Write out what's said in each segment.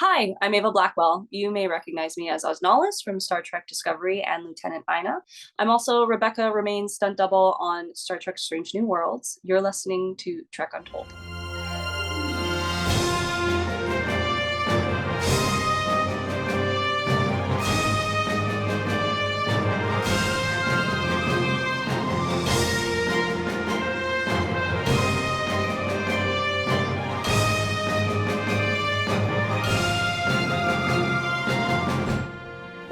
Hi, I'm Avaah Blackwell. You may recognize me as Osnullus from Star Trek Discovery and Lieutenant Ina. I'm also Rebecca Romijn's stunt double on Star Trek Strange New Worlds. You're listening to Trek Untold.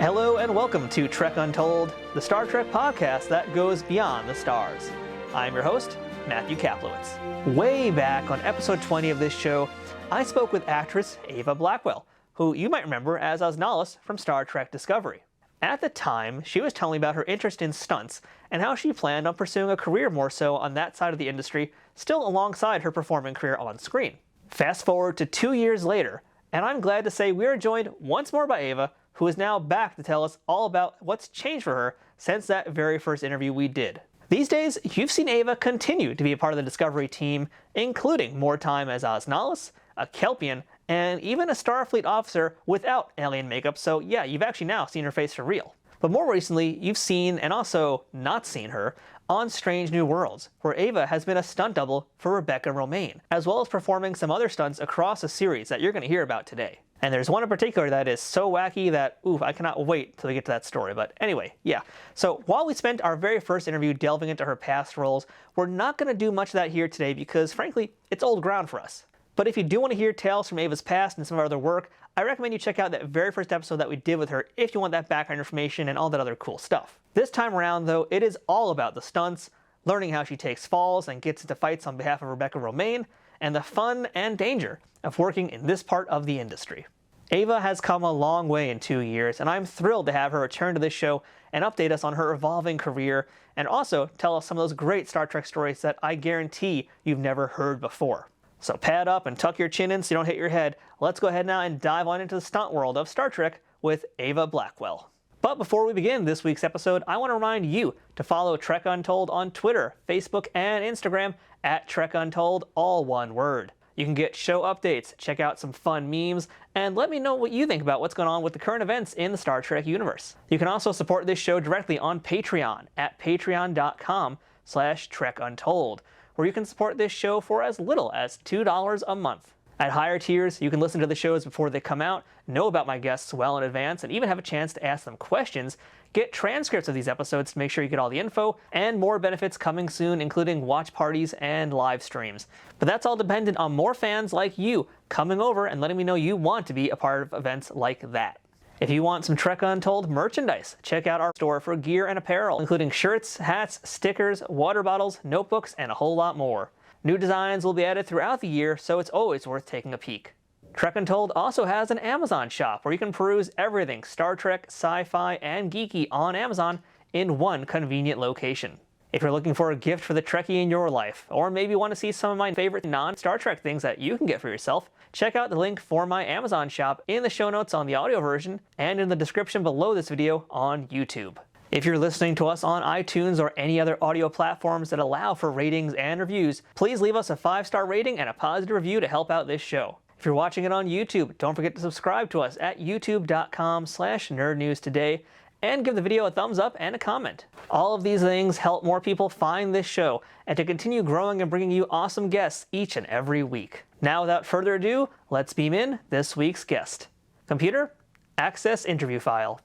Hello and welcome to Trek Untold, the Star Trek podcast that goes beyond the stars. I'm your host, Matthew Kaplowitz. Way back on episode 20 of this show, I spoke with actress Avaah Blackwell, who you might remember as Osnullus from Star Trek Discovery. At the time, she was telling me about her interest in stunts and how she planned on pursuing a career more so on that side of the industry, still alongside her performing career on screen. Fast forward to 2 years later, and I'm glad to say we are joined once more by Avaah, who is now back to tell us all about what's changed for her since that very first interview we did. These days, you've seen Avaah continue to be a part of the Discovery team, including more time as Osnullus, a Kelpien, and even a Starfleet officer without alien makeup, so yeah, you've actually now seen her face for real. But more recently, you've seen, and also not seen her, on Strange New Worlds, where Avaah has been a stunt double for Rebecca Romijn, as well as performing some other stunts across a series that you're going to hear about today. And there's one in particular that is so wacky that, I cannot wait till we get to that story. But anyway, yeah. So while we spent our very first interview delving into her past roles, we're not going to do much of that here today because, frankly, it's old ground for us. But if you do want to hear tales from Avaah's past and some of her other work, I recommend you check out that very first episode that we did with her if you want that background information and all that other cool stuff. This time around, though, it is all about the stunts, learning how she takes falls and gets into fights on behalf of Rebecca Romijn, and the fun and danger of working in this part of the industry. Avaah has come a long way in 2 years, and I'm thrilled to have her return to this show and update us on her evolving career, and also tell us some of those great Star Trek stories that I guarantee you've never heard before. So pad up and tuck your chin in so you don't hit your head. Let's go ahead now and dive on into the stunt world of Star Trek with Avaah Blackwell. But before we begin this week's episode, I want to remind you to follow Trek Untold on Twitter, Facebook, and Instagram at Trek Untold, all one word. You can get show updates, check out some fun memes, and let me know what you think about what's going on with the current events in the Star Trek universe. You can also support this show directly on Patreon at patreon.com/TrekUntold, where you can support this show for as little as $2 a month. At higher tiers, you can listen to the shows before they come out, know about my guests well in advance, and even have a chance to ask them questions, get transcripts of these episodes to make sure you get all the info, and more benefits coming soon, including watch parties and live streams. But that's all dependent on more fans like you coming over and letting me know you want to be a part of events like that. If you want some Trek Untold merchandise, check out our store for gear and apparel, including shirts, hats, stickers, water bottles, notebooks, and a whole lot more. New designs will be added throughout the year, so it's always worth taking a peek. Trek Untold also has an Amazon shop where you can peruse everything Star Trek, sci-fi, and geeky on Amazon in one convenient location. If you're looking for a gift for the Trekkie in your life, or maybe want to see some of my favorite non-Star Trek things that you can get for yourself, check out the link for my Amazon shop in the show notes on the audio version and in the description below this video on YouTube. If you're listening to us on iTunes or any other audio platforms that allow for ratings and reviews, please leave us a 5-star rating and a positive review to help out this show. If you're watching it on YouTube, don't forget to subscribe to us at youtube.com/nerdnewstoday and give the video a thumbs up and a comment. All of these things help more people find this show and to continue growing and bringing you awesome guests each and every week. Now, without further ado, let's beam in this week's guest. Computer, access interview file.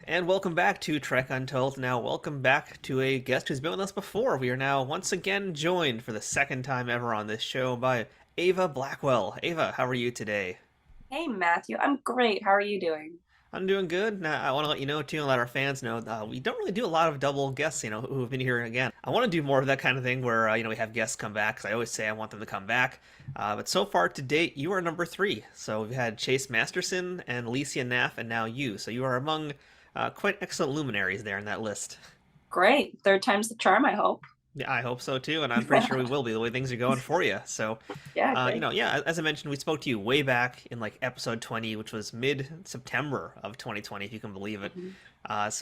And welcome back to Trek Untold. Now, welcome back to a guest who's been with us before. We are now once again joined for the second time ever on this show by Avaah Blackwell. Avaah, how are you today? Hey, Matthew. I'm great. How are you doing? I'm doing good. Now, I want to let you know, too, and let our fans know, we don't really do a lot of double guests, who have been here again. I want to do more of that kind of thing where, we have guests come back, because I always say I want them to come back. But so far to date, you are number 3. So we've had Chase Masterson and Alicia Naff, and now you. So you are among quite excellent luminaries there in that list. Great. Third time's the charm, I hope. Yeah, I hope so too, and I'm pretty sure we will be the way things are going for you. So, Yeah, as I mentioned, we spoke to you way back in episode 20, which was mid-September of 2020, if you can believe it. Mm-hmm. I just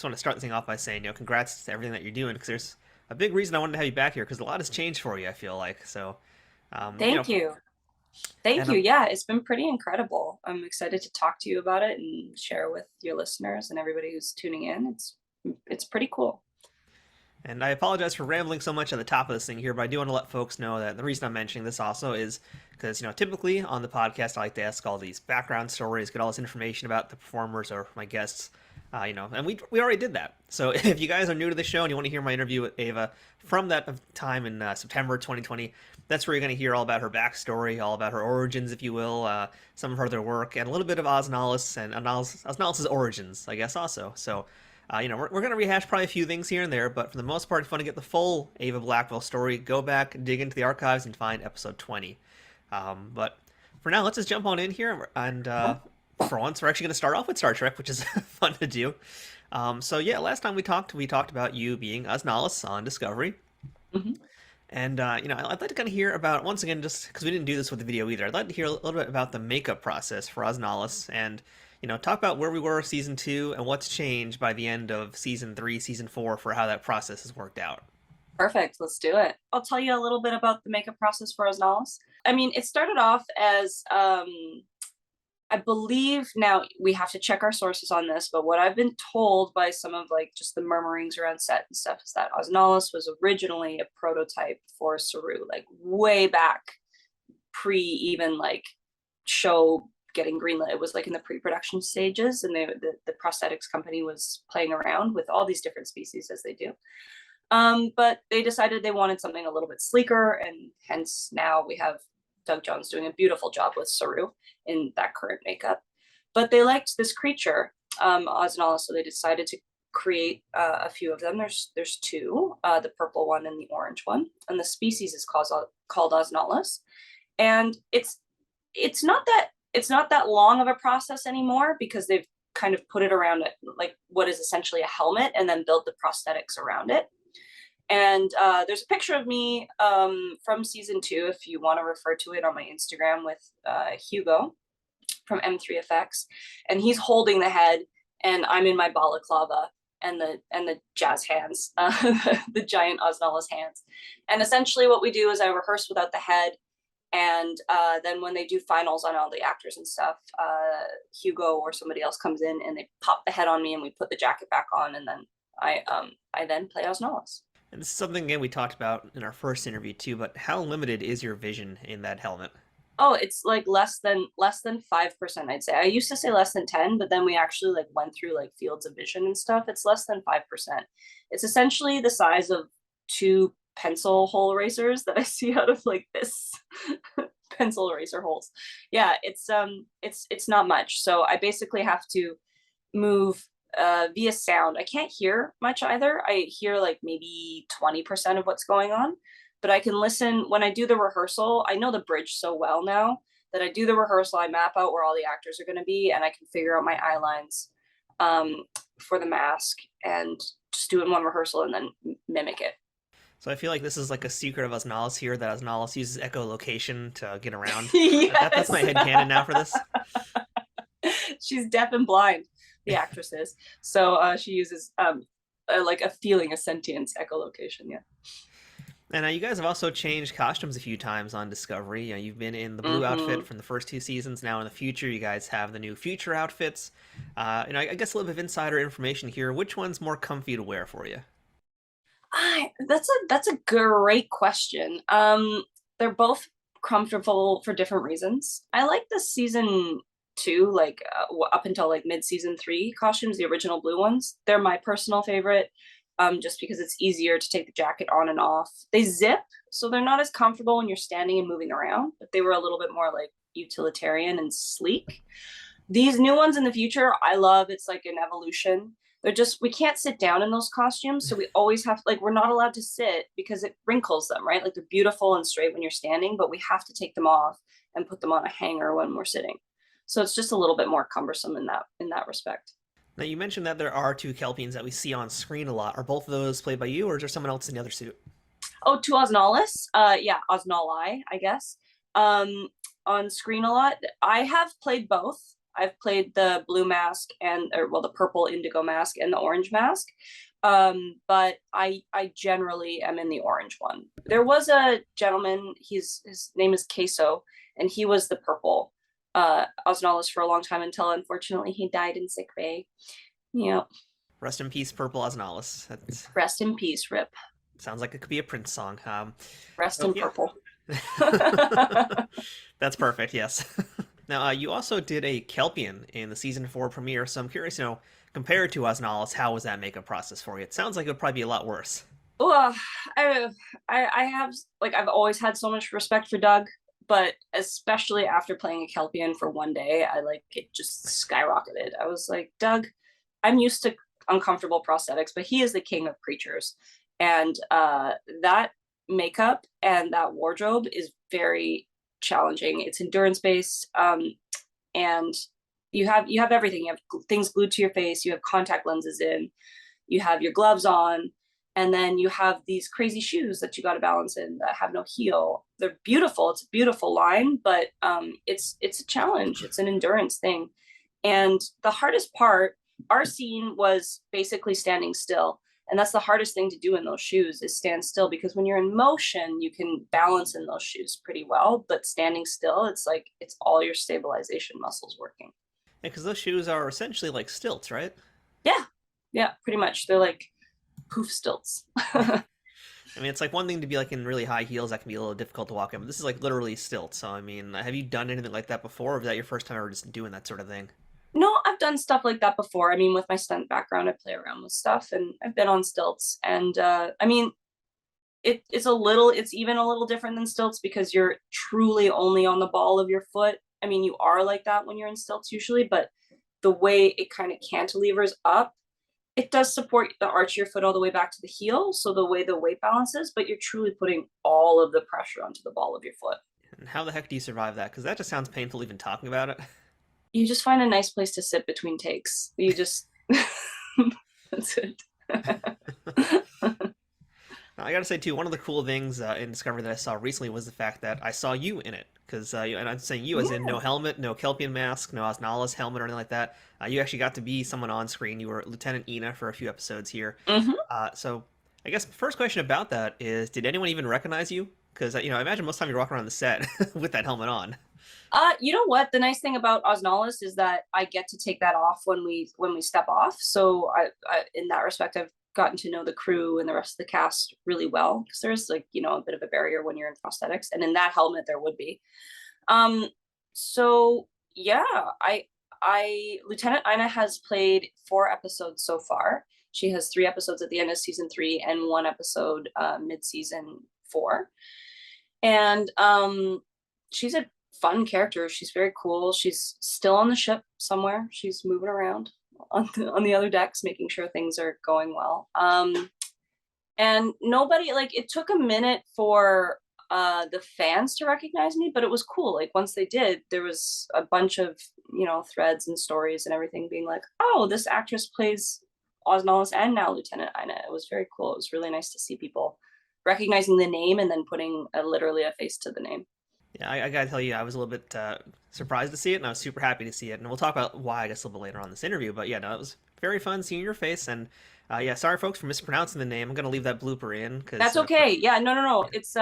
want to start the thing off by saying, congrats to everything that you're doing, because there's a big reason I wanted to have you back here, because a lot has changed for you, I feel like. So, Thank you. Thank And you. Yeah, it's been pretty incredible. I'm excited to talk to you about it and share with your listeners and everybody who's tuning in. It's pretty cool. And I apologize for rambling so much at the top of this thing here, but I do want to let folks know that the reason I'm mentioning this also is because, typically on the podcast, I like to ask all these background stories, get all this information about the performers or my guests, and we already did that. So if you guys are new to the show and you want to hear my interview with Avaah from that time in September 2020, that's where you're going to hear all about her backstory, all about her origins, if you will, some of her other work, and a little bit of Osnullus and Osnullus's origins, I guess, also. So we're going to rehash probably a few things here and there, but for the most part, if you want to get the full Avaah Blackwell story, go back, dig into the archives, and find episode 20. But for now, let's just jump on in here, and for once, we're actually going to start off with Star Trek, which is fun to do. Last time we talked about you being Osnullus on Discovery. Mm-hmm. And, I'd like to kind of hear about, once again, just because we didn't do this with the video either, I'd like to hear a little bit about the makeup process for Osnullus and talk about where we were season 2 and what's changed by the end of season 3, season 4 for how that process has worked out. Perfect. Let's do it. I'll tell you a little bit about the makeup process for Osnullus. I mean, it started off as, I believe, now we have to check our sources on this, but what I've been told by some of just the murmurings around set and stuff is that Osnullus was originally a prototype for Saru, way back pre even show getting greenlit. It was in the pre-production stages, and the prosthetics company was playing around with all these different species as they do. But they decided they wanted something a little bit sleeker, and hence now we have Doug Jones doing a beautiful job with Saru in that current makeup. But they liked this creature, Osnullus, so they decided to create a few of them. There's two, the purple one and the orange one, and the species is called Osnullus. And it's not that long of a process anymore, because they've kind of put it around what is essentially a helmet and then built the prosthetics around it. And there's a picture of me from season 2, if you want to refer to it, on my Instagram, with Hugo from M3FX, and he's holding the head, and I'm in my balaclava and the jazz hands, the giant Osnullus hands. And essentially what we do is I rehearse without the head, and then when they do finals on all the actors and stuff, Hugo or somebody else comes in and they pop the head on me, and we put the jacket back on, and then I then play Osnullus. And this is something, again, we talked about in our first interview too, but how limited is your vision in that helmet? Oh, it's less than 5%, I'd say. I used to say less than 10, but then we actually went through fields of vision and stuff. It's less than 5%. It's essentially the size of 2 pencil hole erasers that I see out of this pencil eraser holes. Yeah, it's not much. So I basically have to move via sound. I can't hear much either. I hear maybe 20% of what's going on, but I can listen when I do the rehearsal. I know the bridge so well now that I do the rehearsal, I map out where all the actors are going to be, and I can figure out my eye lines for the mask, and just do it in one rehearsal and then mimic it. So I feel like this is a secret of Osnullus here, that Osnullus uses echolocation to get around. Yes. That's my headcanon now for this. She's deaf and blind, the actress is. So she uses a feeling, a sentience echolocation, yeah. And you guys have also changed costumes a few times on Discovery. You've been in the blue outfit from the first 2 seasons. Now in the future, you guys have the new future outfits. I guess a little bit of insider information here. Which one's more comfy to wear for you? That's a great question. They're both comfortable for different reasons. I like the season 2, up until mid-season 3 costumes, the original blue ones. They're my personal favorite. Just because it's easier to take the jacket on and off. They zip, so they're not as comfortable when you're standing and moving around, but they were a little bit more utilitarian and sleek. These new ones in the future, I love. It's an evolution. We can't sit down in those costumes, so we always have we're not allowed to sit because it wrinkles them, right? They're beautiful and straight when you're standing, but we have to take them off and put them on a hanger when we're sitting. So it's just a little bit more cumbersome in that respect. Now, you mentioned that there are 2 Kelpiens that we see on screen a lot. Are both of those played by you, or is there someone else in the other suit? Oh, 2 Osnullus. Yeah, Osnulli, I guess. On screen a lot. I have played both. I've played the blue mask the purple indigo mask and the orange mask. But I generally am in the orange one. There was a gentleman, his name is Queso, and he was the purple Osnullus for a long time until unfortunately he died in sick bay. Yeah. Rest in peace, Purple Osnullus. That's Rest in peace, Rip. sounds like it could be a Prince song. Rest So in yeah, purple. that's perfect. Yes. Now, you also did a Kelpien in the season 4 premiere, so I'm curious, compared to Osnullus, how was that makeup process for you? It sounds like it would probably be a lot worse. Well, I have like I've always had so much respect for Doug, but especially after playing a Kelpien for one day, I like it just skyrocketed. I was like, Doug, I'm used to uncomfortable prosthetics, but he is the king of creatures, and that makeup and that wardrobe is very challenging. It's endurance based, and you have everything. You have things glued to your face. You have contact lenses in. You have your gloves on, and then you have these crazy shoes that you got to balance in that have no heel. They're beautiful. It's a beautiful line, but it's a challenge. It's an endurance thing, and the hardest part, our scene was basically standing still. And that's the hardest thing to do in those shoes is stand still, because when you're in motion, you can balance in those shoes pretty well. But standing still, it's like it's all your stabilization muscles working. Yeah, because those shoes are essentially like stilts, right? Yeah. Yeah, pretty much. They're like poof stilts. I mean, it's like one thing to be like in really high heels that can be a little difficult to walk in, but this is like literally stilts. So, I mean, have you done anything like that before, or was that your first time ever just doing that sort of thing? No, I've done stuff like that before. I mean, with my stunt background, I play around with stuff and I've been on stilts. And I mean, it's even a little different than stilts because you're truly only on the ball of your foot. I mean, you are like that when you're in stilts usually, but the way it kind of cantilevers up, it does support the arch of your foot all the way back to the heel. So the way the weight balances, but you're truly putting all of the pressure onto the ball of your foot. And how the heck do you survive that? Because that just sounds painful even talking about it. You just find a nice place to sit between takes. You just that's it. I gotta say too, one of the cool things in Discovery that I saw recently was the fact that I saw you in it. Because, and I'm saying you as in no helmet, no Kelpien mask, no Osnullus helmet or anything like that. You actually got to be someone on screen. You were Lieutenant Ina for a few episodes here. Mm-hmm. So I guess the first question about that is, did anyone even recognize you? Because, I imagine most of the time you're walking around the set with that helmet on. You know what? The nice thing about Osnullus is that I get to take that off when we step off. So in that respect, I've gotten to know the crew and the rest of the cast really well, because there's like a bit of a barrier when you're in prosthetics, and in that helmet there would be. So yeah, I Lieutenant Ina has played 4 episodes so far. She has 3 episodes at the end of season 3 and 1 episode mid-season 4, and she's a fun character. She's very cool. She's still on the ship somewhere. She's moving around on the other decks, making sure things are going well. And nobody, like, it took a minute for the fans to recognize me, but it was cool. Like, once they did, there was a bunch of threads and stories and everything being like, oh, this actress plays Osnullus and now Lieutenant Ina. It was very cool. It was really nice to see people recognizing the name and then putting literally a face to the name. Yeah, I gotta tell you, I was a little bit surprised to see it, and I was super happy to see it. And we'll talk about why, I guess, a little bit later on in this interview. But yeah, no, it was very fun seeing your face. And yeah, sorry folks for mispronouncing the name. I'm gonna leave that blooper in because That's okay. Yeah, no. It's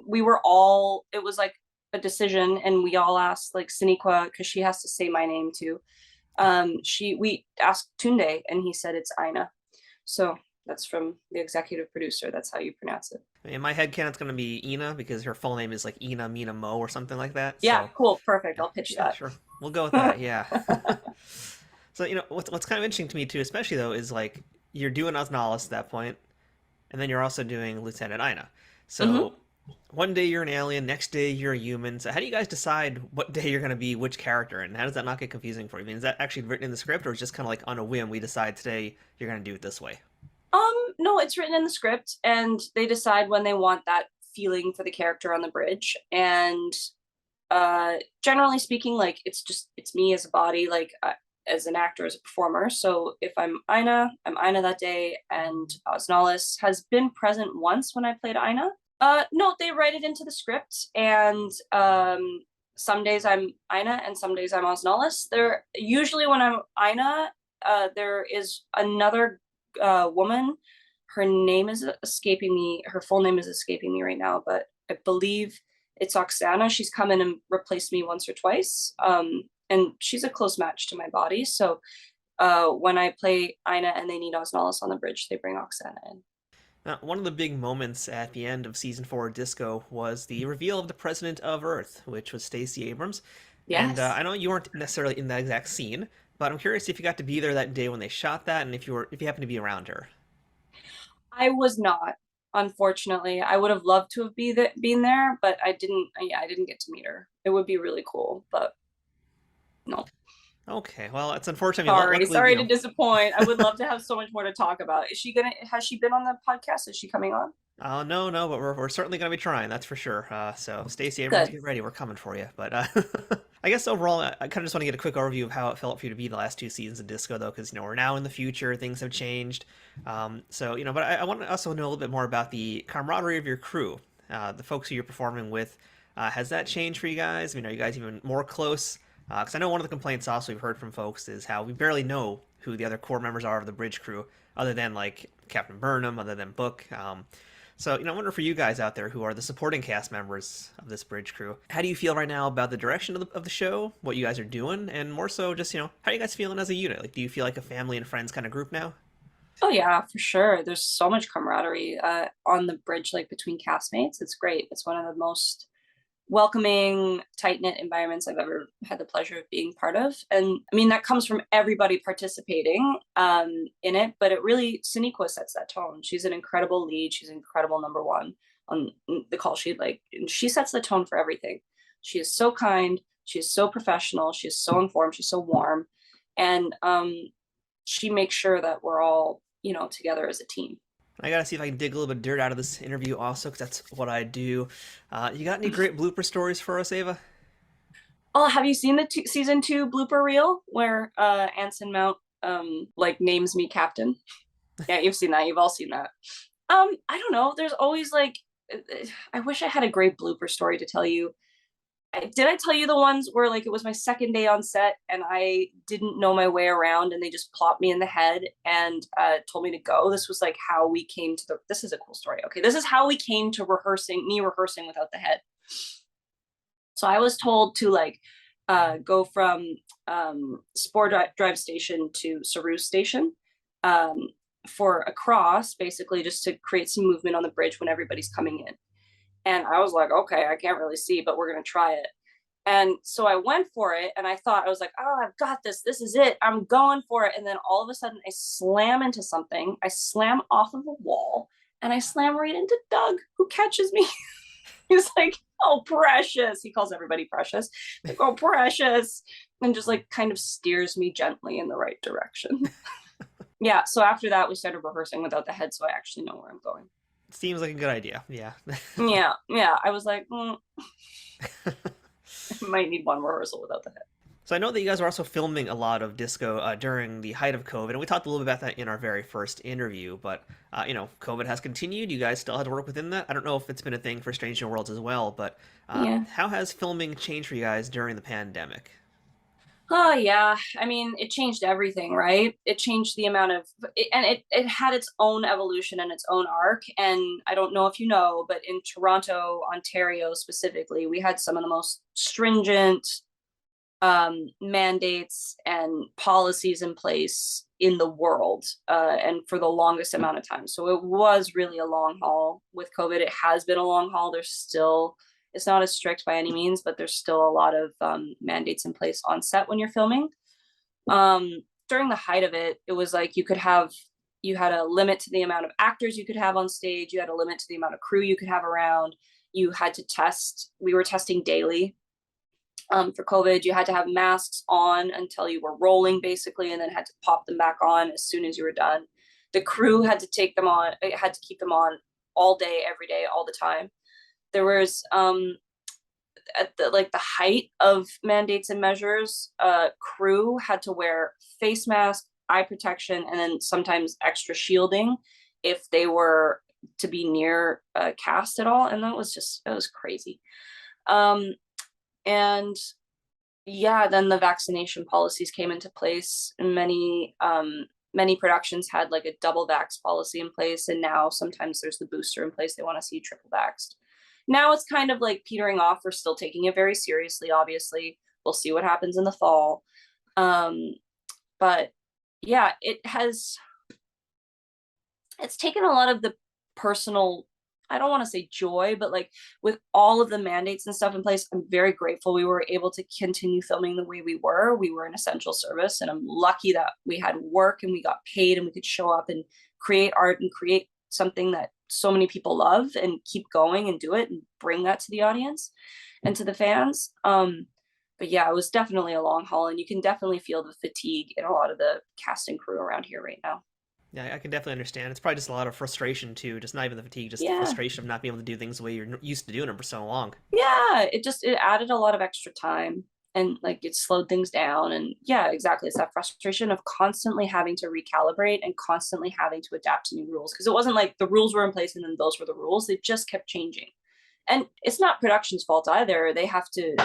we were all. It was like a decision, and we all asked like Siniqua, because she has to say my name too. We asked Tunde, and he said it's Ina. So that's from the executive producer. That's how you pronounce it. in my head canon it's gonna be Ina because her full name is like Ina Mina Mo or something like that. Yeah, So cool, perfect. I'll pitch yeah, that. sure, we'll go with that. Yeah. So what's kind of interesting to me too, especially though, is like you're doing Osnullus at that point, and then you're also doing Lieutenant Ina. So one day you're an alien, next day you're a human. So how do you guys decide what day you're going to be which character, and how does that not get confusing for you? I mean, is that actually written in the script, or is it just kind of like on a whim we decide today you're going to do it this way? No, it's written in the script, and they decide when they want that feeling for the character on the bridge. And generally speaking, like it's me as a body, like as an actor, as a performer. So if I'm Ina that day, and Osnullus has been present once when I played Ina. No, they write it into the script, and some days I'm Ina and some days I'm Osnullus. There usually when I'm Ina, there is another woman. Her name is escaping me. Her full name is escaping me right now, but I believe it's Oksana. She's come in and replaced me once or twice. And she's a close match to my body. So when I play Ina and they need Osnullus on the bridge, they bring Oksana in. Now, one of the big moments at the end of season 4 of Disco was the reveal of the president of Earth, which was Stacey Abrams. And Yes. I know you weren't necessarily in that exact scene, but I'm curious if you got to be there that day when they shot that, and if you happened to be around her. I was not, unfortunately. I would have loved to have been there, but I didn't. Yeah, I didn't get to meet her. It would be really cool, but no. Okay, well, it's unfortunate. I mean, Sorry, luckily, sorry to disappoint. I would love to have so much more to talk about. Is she gonna? Has she been on the podcast? Is she coming on? no, but we're certainly going to be trying, that's for sure. So, Stacey Abrams, Good. get ready. We're coming for you. But I guess overall, I kind of just want to get a quick overview of how it felt for you to be the last 2 seasons of Disco, though, because, we're now in the future, things have changed. So, but I want to also know a little bit more about the camaraderie of your crew, the folks who you're performing with. Has that changed for you guys? I mean, are you guys even more close? Because I know one of the complaints also we've heard from folks is how we barely know who the other core members are of the bridge crew, other than like Captain Burnham, other than Book. So, I wonder for you guys out there who are the supporting cast members of this bridge crew, how do you feel right now about the direction of the show, what you guys are doing, and more so just, how are you guys feeling as a unit? Like, do you feel like a family and friends kind of group now? Oh yeah, for sure. There's so much camaraderie on the bridge, like between castmates. It's great. It's one of the most welcoming, tight-knit environments I've ever had the pleasure of being part of. And I mean, that comes from everybody participating in it, but it really, Sonequa sets that tone. She's an incredible lead. She's an incredible number one on the call sheet. Like, and she sets the tone for everything. She is so kind. She is so professional. She is so informed. She's so warm. And she makes sure that we're all, together as a team. I gotta see if I can dig a little bit of dirt out of this interview also, because that's what I do. You got any great blooper stories for us, Ava? Oh, have you seen the season 2 blooper reel where Anson Mount like names me captain? Yeah, you've seen that. You've all seen that. I don't know. There's always like, I wish I had a great blooper story to tell you. Did I tell you the ones where like it was my second day on set and I didn't know my way around and they just plopped me in the head and told me to go? This was like how we came to this is a cool story. Okay, this is how we came to rehearsing without the head. So I was told to like go from Spore Drive Station to Saru Station for a cross, basically just to create some movement on the bridge when everybody's coming in. And I was like, okay, I can't really see, but we're going to try it. And so I went for it and I was like, oh, I've got this. This is it. I'm going for it. And then all of a sudden I slam into something. I slam off of a wall and I slam right into Doug, who catches me. He's like, oh, Precious. He calls everybody Precious. Like, oh, Precious. And just like kind of steers me gently in the right direction. Yeah. So after that, we started rehearsing without the head. So I actually know where I'm going. Seems like a good idea. Yeah. Yeah. I was like, I might need one rehearsal without the head. So I know that you guys were also filming a lot of Disco during the height of COVID, and we talked a little bit about that in our very first interview. But COVID has continued. You guys still had to work within that. I don't know if it's been a thing for Strange New Worlds as well, but Yeah. how has filming changed for you guys during the pandemic? Oh yeah. I mean, it changed everything, right? It changed the amount of it had its own evolution and its own arc. And I don't know if you know, but in Toronto, Ontario specifically, we had some of the most stringent mandates and policies in place in the world and for the longest amount of time. So it was really a long haul with COVID. It has been a long haul. It's not as strict by any means, but there's still a lot of mandates in place on set when you're filming. During the height of it, it was like you had a limit to the amount of actors you could have on stage. You had a limit to the amount of crew you could have around. You had to test. We were testing daily for COVID. You had to have masks on until you were rolling, basically, and then had to pop them back on as soon as you were done. The crew had to take them on. It had to keep them on all day, every day, all the time. There was at the height of mandates and measures, crew had to wear face mask, eye protection, and then sometimes extra shielding if they were to be near cast at all. And that was crazy. And yeah, then the vaccination policies came into place in many many productions had like a double vax policy in place, and now sometimes there's the booster in place. They want to see triple vaxxed. Now it's kind of like petering off. We're still taking it very seriously, obviously. We'll see what happens in the fall. But yeah, it's taken a lot of the personal, I don't want to say joy, but like with all of the mandates and stuff in place, I'm very grateful we were able to continue filming the way we were. We were an essential service, and I'm lucky that we had work and we got paid and we could show up and create art and create something that so many people love and keep going and do it and bring that to the audience and to the fans. But yeah, it was definitely a long haul, and you can definitely feel the fatigue in a lot of the cast and crew around here right now. Yeah, I can definitely understand. It's probably just a lot of frustration too, just not even the fatigue, just the frustration of not being able to do things the way you're used to doing them for so long. Yeah, it added a lot of extra time, and like it slowed things down. And yeah, exactly. It's that frustration of constantly having to recalibrate and constantly having to adapt to new rules. Because it wasn't like the rules were in place and then those were the rules. They just kept changing. And it's not production's fault either. They have to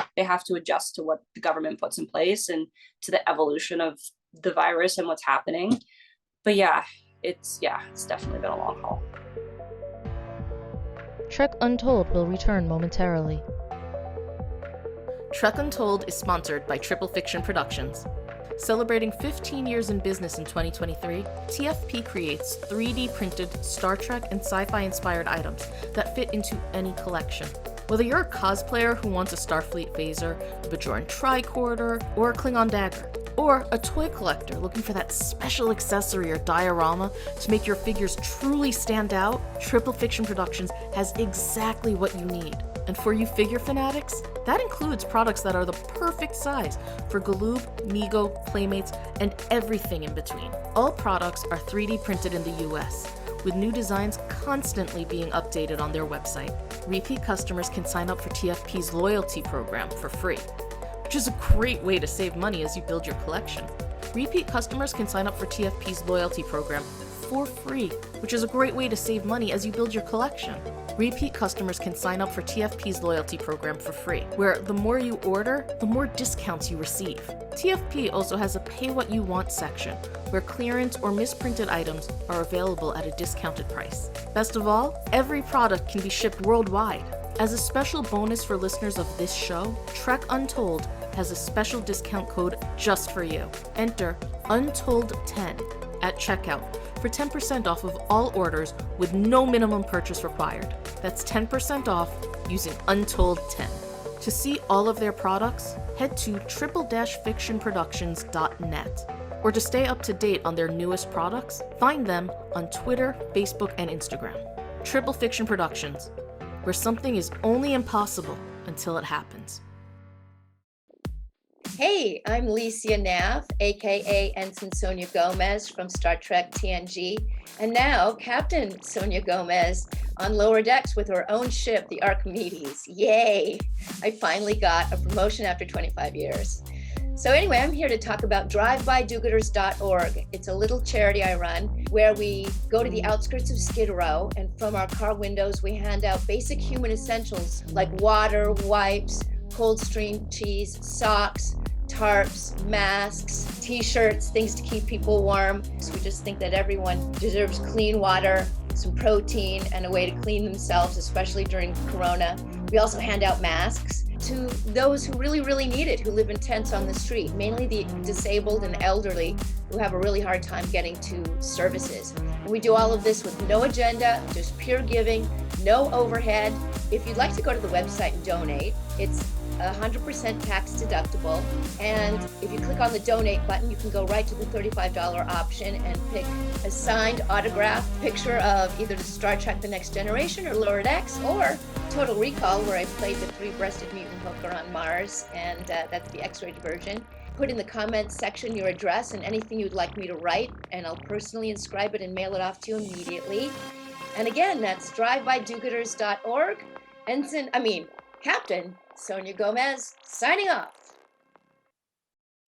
adjust to what the government puts in place and to the evolution of the virus and what's happening. But yeah, it's definitely been a long haul. Trek Untold will return momentarily. Trek Untold is sponsored by Triple Fiction Productions. Celebrating 15 years in business in 2023, TFP creates 3D printed Star Trek and sci-fi inspired items that fit into any collection. Whether you're a cosplayer who wants a Starfleet phaser, a Bajoran tricorder, or a Klingon dagger, or a toy collector looking for that special accessory or diorama to make your figures truly stand out, Triple Fiction Productions has exactly what you need. And for you figure fanatics, that includes products that are the perfect size for Galoob, Mego, Playmates, and everything in between. All products are 3D printed in the US, with new designs constantly being updated on their website. Repeat customers can sign up for TFP's loyalty program for free, which is a great way to save money as you build your collection. Repeat customers can sign up for TFP's loyalty program for free, which is a great way to save money as you build your collection. Repeat customers can sign up for TFP's loyalty program for free, where the more you order, the more discounts you receive. TFP also has a pay what you want section, where clearance or misprinted items are available at a discounted price. Best of all, every product can be shipped worldwide. As a special bonus for listeners of this show, Trek Untold has a special discount code just for you. Enter Untold10 at checkout for 10% off of all orders with no minimum purchase required. That's 10% off using Untold10. To see all of their products, head to triple-fictionproductions.net. Or to stay up to date on their newest products, find them on Twitter, Facebook, and Instagram. Triple Fiction Productions, where something is only impossible until it happens. Hey, I'm Licia Nav, aka Ensign Sonia Gomez from Star Trek TNG, and now Captain Sonia Gomez on lower decks with her own ship, the Archimedes. Yay! I finally got a promotion after 25 years. So anyway, I'm here to talk about drivebydogooders.org. It's a little charity I run where we go to the outskirts of Skid Row, and from our car windows, we hand out basic human essentials like water, wipes, Coldstream cheese, socks, tarps, masks, t-shirts, things to keep people warm. So we just think that everyone deserves clean water, some protein, and a way to clean themselves, especially during Corona. We also hand out masks to those who really, really need it, who live in tents on the street, mainly the disabled and elderly who have a really hard time getting to services. And we do all of this with no agenda, just pure giving, no overhead. If you'd like to go to the website and donate, it's 100% tax deductible. And if you click on the donate button, you can go right to the $35 option and pick a signed autographed picture of either the Star Trek The Next Generation or Lower Decks, or Total Recall, where I played the three-breasted mutant hooker on Mars, and that's the X-rated version. Put in the comments section your address and anything you'd like me to write, and I'll personally inscribe it and mail it off to you immediately. And again, that's drivebydogooders.org. Captain Sonia Gomez, signing off.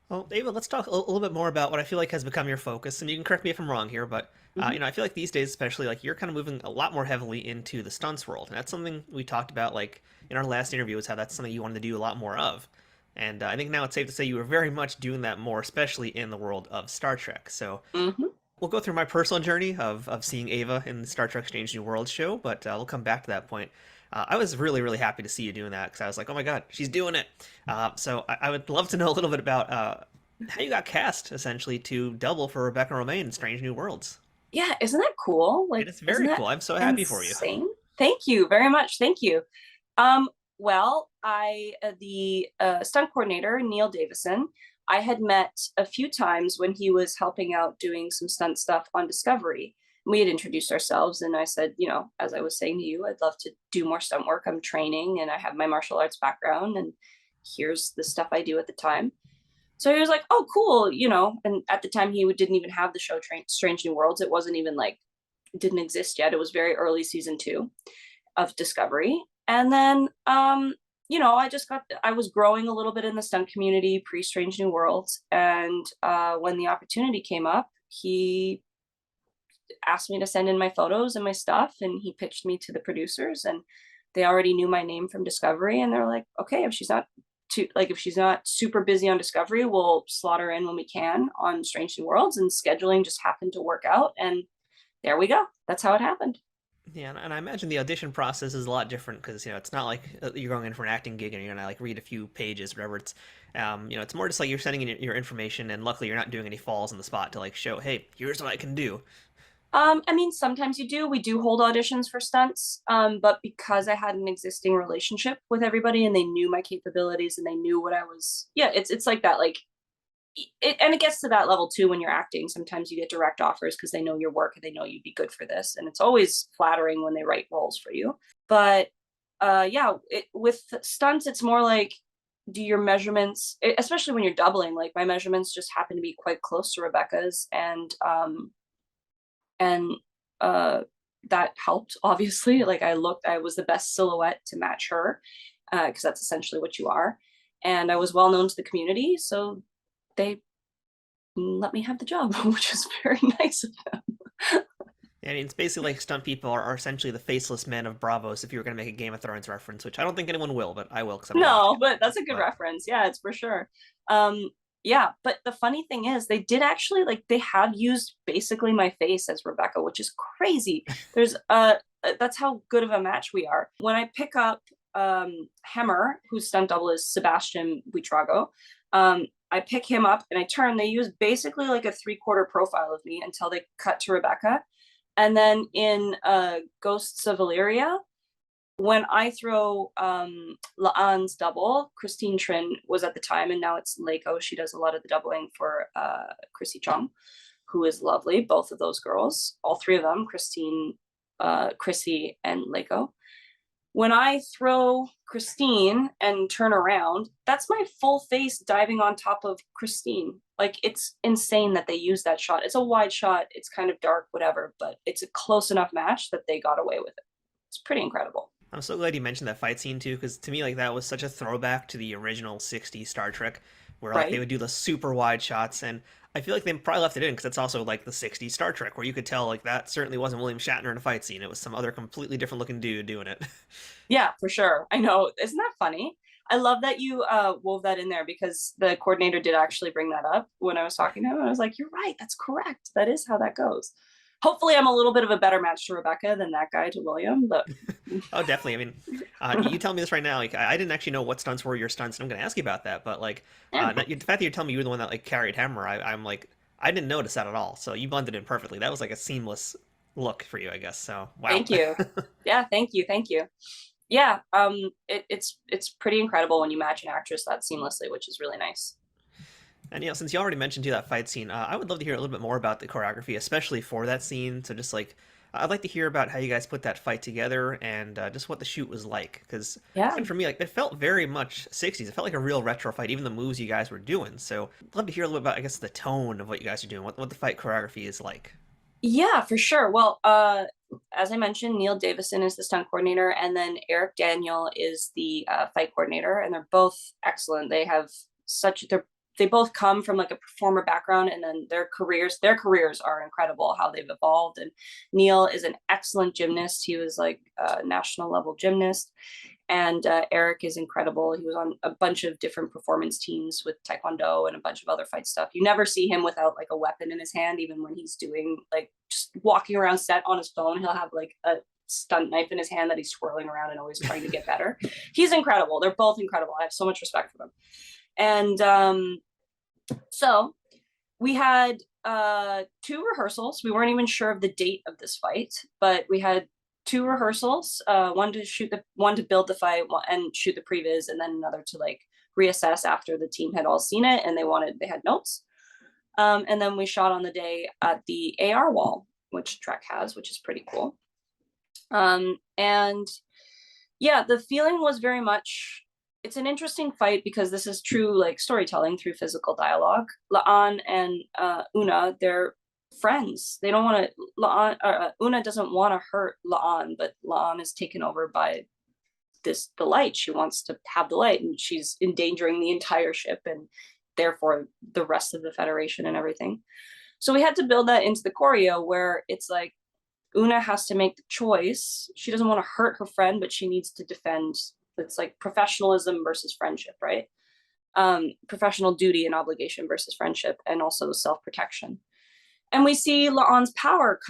Well, Ava, let's talk a little bit more about what I feel like has become your focus, and you can correct me if I'm wrong here, but I feel like these days, especially, like you're kind of moving a lot more heavily into the stunts world, and that's something we talked about, like in our last interview, is how that's something you wanted to do a lot more of. And I think now it's safe to say you are very much doing that more, especially in the world of Star Trek. So We'll go through my personal journey of seeing Ava in the Star Trek Strange New Worlds show, but we'll come back to that point. I was really, really happy to see you doing that because I was like, oh my God, she's doing it. So I would love to know a little bit about how you got cast, essentially, to double for Rebecca Romijn in Strange New Worlds. Yeah, isn't that cool? It Like, is isn't very that cool. I'm so happy for you. insane? Thank you very much. Thank you. Well, the stunt coordinator, Neil Davison, I had met a few times when he was helping out doing some stunt stuff on Discovery. We had introduced ourselves, and I said, you know, as I was saying to you, I'd love to do more stunt work. I'm training, and I have my martial arts background, and here's the stuff I do at the time. So he was like, oh, cool, you know. And at the time, he didn't even have the show Strange New Worlds. It wasn't even like, it didn't exist yet. It was very early season 2 of Discovery. And then, you know, I was growing a little bit in the stunt community pre Strange New Worlds. And when the opportunity came up, he asked me to send in my photos and my stuff, and he pitched me to the producers, and they already knew my name from Discovery, and they're like, okay, if she's not super busy on Discovery, we'll slot her in when we can on Strange New Worlds. And scheduling just happened to work out, and there we go. That's how it happened. Yeah, and I imagine the audition process is a lot different because, you know, it's not like you're going in for an acting gig and you're gonna like read a few pages, whatever. It's, you know, it's more just like you're sending in your information, and luckily you're not doing any falls on the spot to like show, hey, here's what I can do. I mean, sometimes we do hold auditions for stunts, but because I had an existing relationship with everybody and they knew my capabilities and they knew what I was, yeah, it's like that, like, and it gets to that level too when you're acting. Sometimes you get direct offers because they know your work and they know you'd be good for this, and it's always flattering when they write roles for you. But yeah, with stunts, it's more like, do your measurements, especially when you're doubling, like my measurements just happen to be quite close to Rebecca's, and that helped, obviously. Like I was the best silhouette to match her, because that's essentially what you are, and I was well known to the community, so they let me have the job, which is very nice of them. I mean, it's basically like stunt people are essentially the faceless men of Bravos if you were going to make a Game of Thrones reference, which I don't think anyone will, but I will because I'm No, but that's a good reference. Yeah, it's for sure. Yeah, but the funny thing is they did actually, like, they have used basically my face as Rebecca, which is crazy. There's that's how good of a match we are. When I pick up Hemmer, whose stunt double is Sebastian Buitrago, I pick him up and I turn. They use basically like a 3/4 profile of me until they cut to Rebecca. And then in Ghosts of Illyria, when I throw La'an's double, Christine Trin was at the time, and now it's Leiko. She does a lot of the doubling for Chrissy Chung, who is lovely. Both of those girls, all three of them, Christine, Chrissy, and Leiko. When I throw Christine and turn around, that's my full face diving on top of Christine. Like, it's insane that they use that shot. It's a wide shot. It's kind of dark, whatever, but it's a close enough match that they got away with it. It's pretty incredible. I'm so glad you mentioned that fight scene too, because to me, like, that was such a throwback to the original '60s Star Trek, where like Right. they would do the super wide shots, and I feel like they probably left it in because it's also like the '60s Star Trek, where you could tell like that certainly wasn't William Shatner in a fight scene. It was some other completely different looking dude doing it. Yeah, for sure. I know. Isn't that funny? I love that you wove that in there, because the coordinator did actually bring that up when I was talking to him. I was like, you're right. That's correct. That is how that goes. Hopefully I'm a little bit of a better match to Rebecca than that guy to William, but Oh, definitely. I mean, you tell me this right now. Like, I didn't actually know what stunts were your stunts, and I'm going to ask you about that. But like, yeah. the fact that you're telling me you were the one that like carried Hammer, I'm like, I didn't notice that at all. So you blended in perfectly. That was like a seamless look for you, I guess. So wow. Thank you. Yeah, thank you. Thank you. Yeah, it's pretty incredible when you match an actress that seamlessly, which is really nice. And you know, since you already mentioned that fight scene, I would love to hear a little bit more about the choreography, especially for that scene. So just like, I'd like to hear about how you guys put that fight together and just what the shoot was like. Because Yeah. for me, like, it felt very much '60s. It felt like a real retro fight, even the moves you guys were doing. So I'd love to hear a little bit about, I guess, the tone of what you guys are doing, what the fight choreography is like. Yeah, for sure. Well, as I mentioned, Neil Davison is the stunt coordinator, and then Eric Daniel is the fight coordinator, and they're both excellent. They both come from like a performer background, and then their careers are incredible how they've evolved. And Neil is an excellent gymnast. He was like a national level gymnast, And Eric is incredible. He was on a bunch of different performance teams with Taekwondo and a bunch of other fight stuff. You never see him without like a weapon in his hand, even when he's doing like just walking around set on his phone. He'll have like a stunt knife in his hand that he's twirling around and always trying to get better. He's incredible. They're both incredible. I have so much respect for them. And so we had 2 rehearsals. We weren't even sure of the date of this fight, but we had 2 rehearsals, one to build the fight and shoot the previs, and then another to like reassess after the team had all seen it and they had notes. And then we shot on the day at the AR wall, which Trek has, which is pretty cool. And yeah, the feeling was very much, it's an interesting fight because this is true like storytelling through physical dialogue. La'an and Una, they're friends. They don't want to, Una doesn't want to hurt La'an, but La'an is taken over by the light. She wants to have the light, and she's endangering the entire ship and therefore the rest of the Federation and everything. So we had to build that into the choreo where it's like Una has to make the choice. She doesn't want to hurt her friend, but she needs to defend. It's like professionalism versus friendship, right? Professional duty and obligation versus friendship, and also self-protection. And we see La'an's power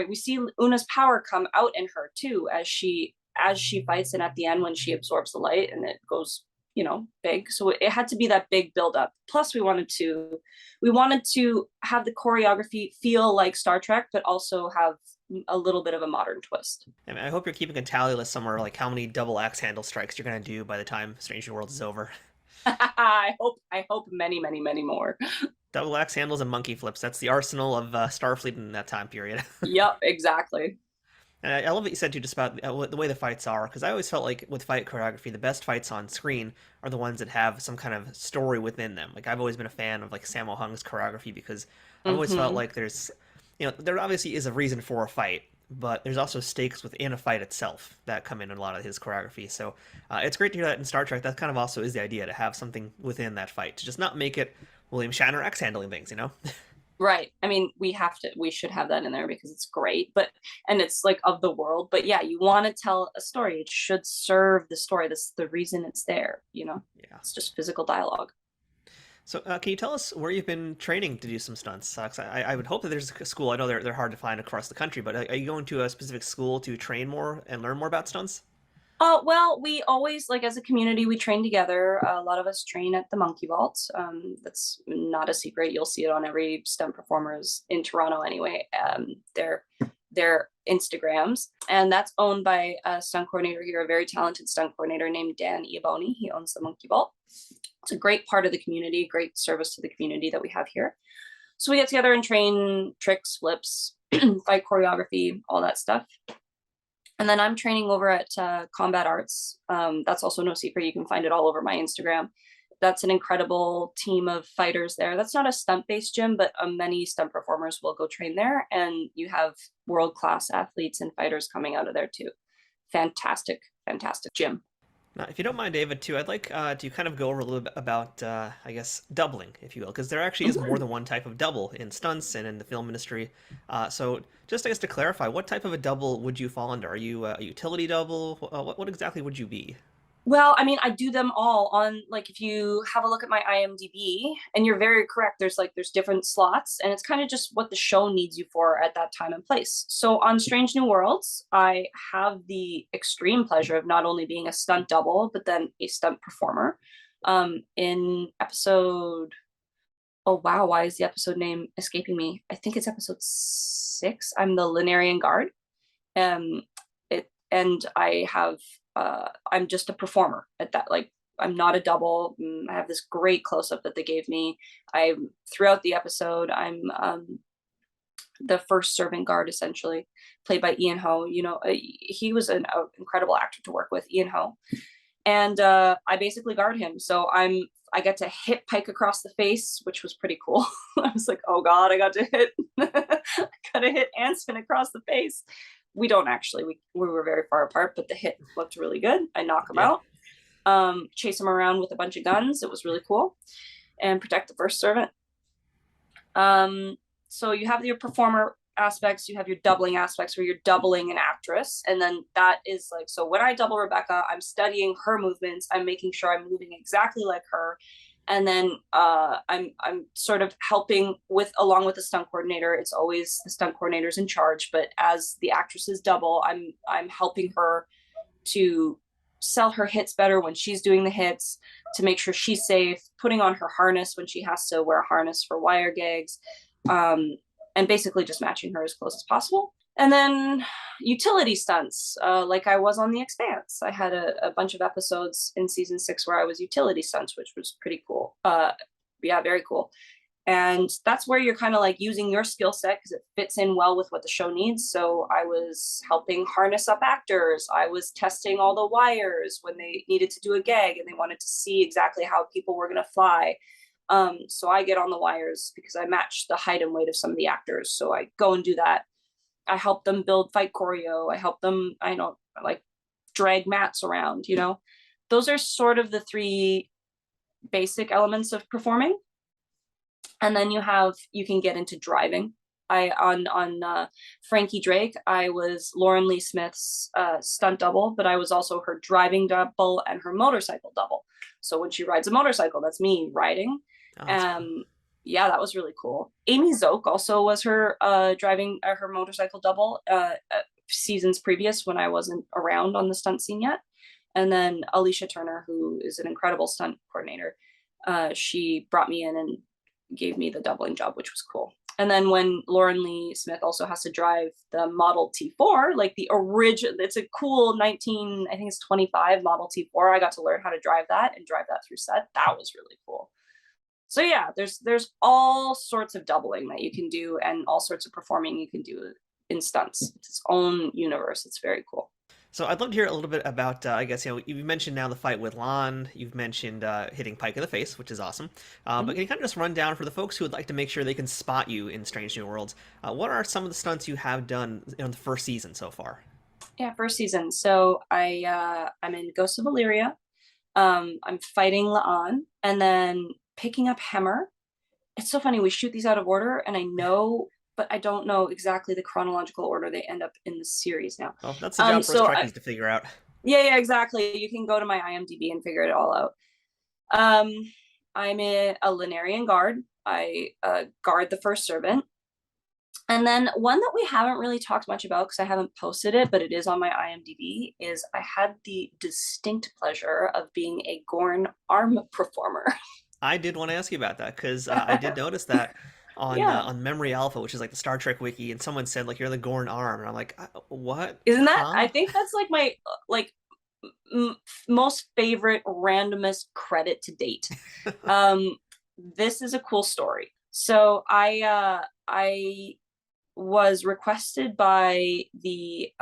we see Una's power come out in her too as she fights, and at the end when she absorbs the light and it goes, big. So it had to be that big buildup. Plus we wanted to have the choreography feel like Star Trek, but also have a little bit of a modern twist. And I hope you're keeping a tally list somewhere, like how many double axe handle strikes you're going to do by the time Strange New Worlds is over. I hope many, many, many more. Double axe handles and monkey flips. That's the arsenal of Starfleet in that time period. Yep, exactly. And I love what you said too, just about the way the fights are, because I always felt like with fight choreography, the best fights on screen are the ones that have some kind of story within them. Like I've always been a fan of like Sammo Hung's choreography because I've always felt like there's, there obviously is a reason for a fight, but there's also stakes within a fight itself that come in a lot of his choreography. So it's great to hear that in Star Trek. That kind of also is the idea, to have something within that fight, to just not make it William Shatner X handling things, Right. I mean, we should have that in there because it's great, and it's like of the world, but yeah, you want to tell a story. It should serve the story. That's the reason it's there, Yeah. It's just physical dialogue. So can you tell us where you've been training to do some stunts? I would hope that there's a school. I know they're hard to find across the country, but are you going to a specific school to train more and learn more about stunts? Well, we always, like as a community, we train together. A lot of us train at the Monkey Vault. That's not a secret. You'll see it on every stunt performers in Toronto anyway. Their Instagrams. And that's owned by a stunt coordinator here, a very talented stunt coordinator named Dan Iaboni. He owns the Monkey Vault. It's a great part of the community, great service to the community that we have here. So we get together and train tricks, flips, fight choreography, all that stuff. And then I'm training over at Combat Arts. That's also no secret. You can find it all over my Instagram. That's an incredible team of fighters there. That's not a stunt-based gym, but many stunt performers will go train there. And you have world-class athletes and fighters coming out of there too. Fantastic, fantastic gym. Now, if you don't mind, David, too, I'd like to kind of go over a little bit about, I guess, doubling, if you will, because there actually is more than one type of double in stunts and in the film industry. So just, I guess, to clarify, what type of a double would you fall under? Are you a utility double? What exactly would you be? Well, I mean, I do them all on, like, if you have a look at my IMDb, and you're very correct, there's different slots, and it's kind of just what the show needs you for at that time and place. So on Strange New Worlds, I have the extreme pleasure of not only being a stunt double, but then a stunt performer. In episode, oh wow, why is the episode name escaping me? I think it's episode 6. I'm the Linearian Guard. And I have I'm just a performer at that. Like, I'm not a double. I have this great close-up that they gave me. Throughout the episode, I'm the first servant guard, essentially, played by Ian Ho. He was an incredible actor to work with, Ian Ho. And I basically guard him. So I get to hit Pike across the face, which was pretty cool. I was like, oh God, I got to hit Anson across the face. We don't actually, we were very far apart, but the hit looked really good. I knock him out, chase him around with a bunch of guns. It was really cool, and protect the first servant. So you have your performer aspects, you have your doubling aspects where you're doubling an actress. And then that is like, so when I double Rebecca, I'm studying her movements. I'm making sure I'm moving exactly like her. And then I'm sort of helping along with the stunt coordinator. It's always the stunt coordinator's in charge, but as the actresses double, I'm helping her to sell her hits better when she's doing the hits, to make sure she's safe, putting on her harness when she has to wear a harness for wire gags, and basically just matching her as close as possible. And then utility stunts, like I was on The Expanse. I had a bunch of episodes in season 6 where I was utility stunts, which was pretty cool. Yeah, very cool. And that's where you're kind of like using your skill set because it fits in well with what the show needs. So I was helping harness up actors. I was testing all the wires when they needed to do a gag and they wanted to see exactly how people were going to fly. So I get on the wires because I match the height and weight of some of the actors. So I go and do that. I help them build fight choreo. I help them, like drag mats around, Those are sort of the 3 basic elements of performing. And then you can get into driving. On Frankie Drake, I was Lauren Lee Smith's stunt double, but I was also her driving double and her motorcycle double. So when she rides a motorcycle, that's me riding. Cool. Yeah, that was really cool. Amy Zoke also was her driving her motorcycle double seasons previous when I wasn't around on the stunt scene yet. And then Alicia Turner, who is an incredible stunt coordinator, she brought me in and gave me the doubling job, which was cool. And then when Lauren Lee Smith also has to drive the Model T4, like the original, it's a cool 25 Model T4. I got to learn how to drive that and drive that through set. That was really cool. So yeah, there's all sorts of doubling that you can do and all sorts of performing you can do in stunts. It's its own universe. It's very cool. So I'd love to hear a little bit about, I guess, you've mentioned now the fight with Lon, you've mentioned hitting Pike in the face, which is awesome. But can you kind of just run down for the folks who would like to make sure they can spot you in Strange New Worlds? What are some of the stunts you have done in the first season so far? Yeah, first season. So I'm in Ghost of Illyria. I'm fighting La'an and then picking up Hemmer. It's so funny. We shoot these out of order and I know, but I don't know exactly the chronological order they end up in the series now. Well, that's the job for us Trekkies to figure out. Yeah, exactly. You can go to my IMDb and figure it all out. I'm a Linnarian guard. I guard the First Servant. And then one that we haven't really talked much about because I haven't posted it, but it is on my IMDb, is I had the distinct pleasure of being a Gorn Arm Performer. I did want to ask you about that because I did notice that on Memory Alpha, which is like the Star Trek wiki, and someone said like you're the Gorn Arm, and I'm like, what? Isn't that? I think that's like my most favorite randomest credit to date. This is a cool story. So I was requested by the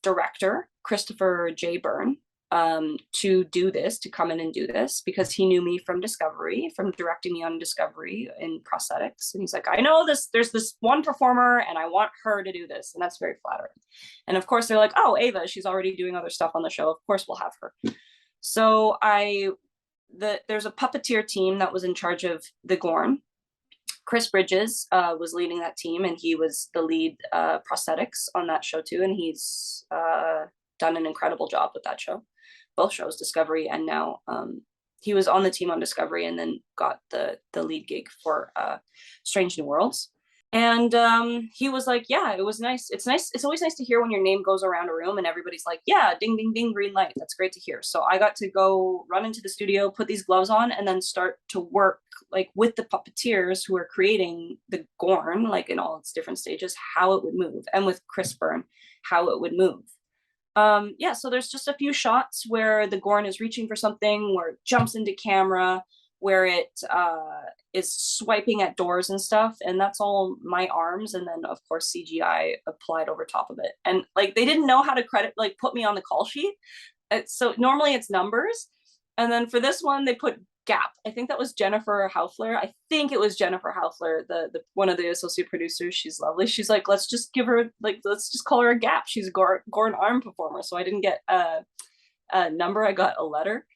director Christopher J. Byrne to come in and do this because he knew me from Discovery, from directing me on Discovery in prosthetics. And he's like, I know there's this one performer and I want her to do this. And that's very flattering. And of course they're like, oh, Ava, she's already doing other stuff on the show. Of course we'll have her. So there's a puppeteer team that was in charge of the Gorn. Chris Bridges was leading that team and he was the lead prosthetics on that show too. And he's done an incredible job with that show. Both shows, Discovery and now he was on the team on Discovery and then got the lead gig for Strange New Worlds. And he was like, yeah, it was nice. It's nice. It's always nice to hear when your name goes around a room and everybody's like, yeah, ding, ding, ding, green light. That's great to hear. So I got to go run into the studio, put these gloves on and then start to work like with the puppeteers who are creating the Gorn, like in all its different stages, how it would move. And with Chris Byrne, how it would move. So there's just a few shots where the Gorn is reaching for something, where it jumps into camera, where it is swiping at doors and stuff. And that's all my arms. And then of course, CGI applied over top of it. And like, they didn't know how to put me on the call sheet. So normally it's numbers. And then for this one, they put Gap. I think that was Jennifer Haufler. I think it was Jennifer Haufler, the one of the associate producers. She's lovely. She's like, let's just call her a Gap. She's a Gorn Arm Performer. So I didn't get a number. I got a letter.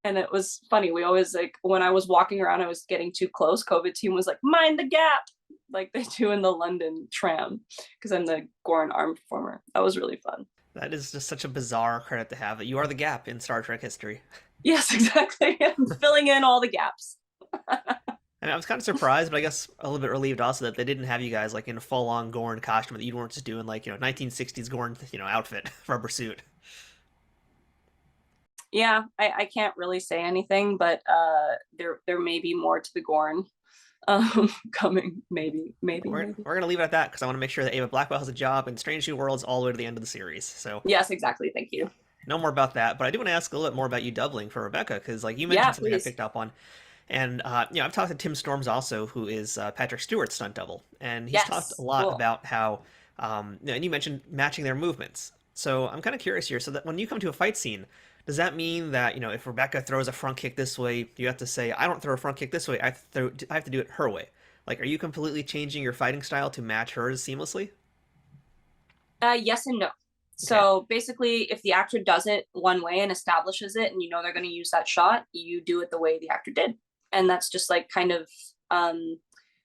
And it was funny. We always when I was walking around, I was getting too close. COVID team was like, mind the gap. like they do in the London tram, because I'm the Gorn Arm Performer. That was really fun. That is just such a bizarre credit to have. You are the gap in Star Trek history. Yes, exactly. I'm filling in all the gaps. And I was kind of surprised, but I guess a little bit relieved also that they didn't have you guys like in a full-on Gorn costume, that you weren't just doing like, 1960s Gorn, outfit, rubber suit. Yeah, I can't really say anything, but there may be more to the Gorn coming. Maybe. We're gonna leave it at that because I want to make sure that Avaah Blackwell has a job in Strange New Worlds all the way to the end of the series. So Yes, exactly. Thank you. no more about that. But I do want to ask a little bit more about you doubling for Rebecca, because like you mentioned something please. I picked up on. And I've talked to Tim Storms also, who is Patrick Stewart's stunt double, and he's talked a lot about how, and you mentioned matching their movements. So I'm kind of curious here. So that when you come to a fight scene, does that mean that if Rebecca throws a front kick this way, you have to say, I don't throw a front kick this way. I have to do it her way. Like, are you completely changing your fighting style to match hers seamlessly? Yes and no. So basically, if the actor does it one way and establishes it, and they're going to use that shot, you do it the way the actor did. And that's just like kind of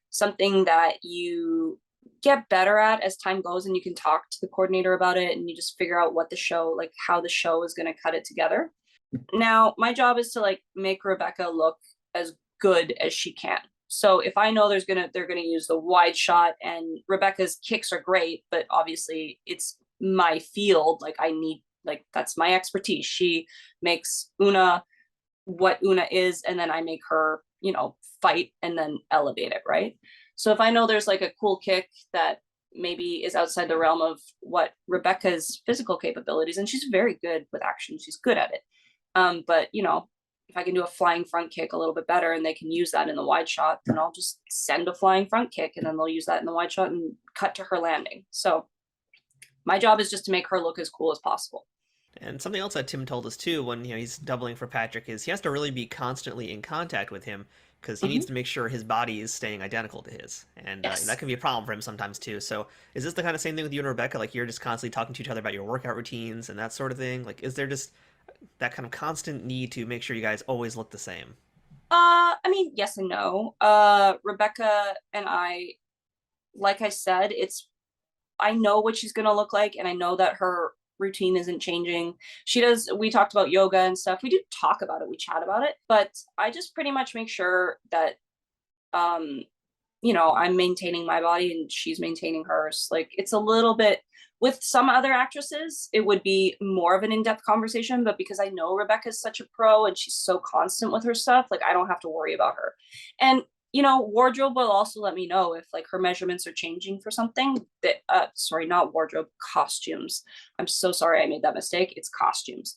something that you get better at as time goes, and you can talk to the coordinator about it, and you just figure out what the show, like how the show is going to cut it together. Now, my job is to like make Rebecca look as good as she can. So if I know they're gonna use the wide shot, and Rebecca's kicks are great, but obviously it's my field, that's my expertise. She makes Una what Una is, and then I make her, fight and then elevate it, right? So if I know there's like a cool kick that maybe is outside the realm of what Rebecca's physical capabilities, and she's very good with action, she's good at it. But if I can do a flying front kick a little bit better and they can use that in the wide shot, then I'll just send a flying front kick, and then they'll use that in the wide shot and cut to her landing. So my job is just to make her look as cool as possible. And something else that Tim told us too, when he's doubling for Patrick, is he has to really be constantly in contact with him, because he needs to make sure his body is staying identical to his, and that can be a problem for him sometimes too. So is this the kind of same thing with you and Rebecca? Like, you're just constantly talking to each other about your workout routines and that sort of thing? Like, is there just that kind of constant need to make sure you guys always look the same? I mean, yes and no. Rebecca and I, like I said, I know what she's gonna look like, and I know that her routine isn't changing. We talked about yoga and stuff. We do talk about it, we chat about it, but I just pretty much make sure that I'm maintaining my body and she's maintaining hers. Like, it's a little bit, with some other actresses it would be more of an in-depth conversation, but because I know Rebecca's such a pro and she's so constant with her stuff, like, I don't have to worry about her. And wardrobe will also let me know if like her measurements are changing for something that not wardrobe, costumes. I'm so sorry I made that mistake. It's costumes.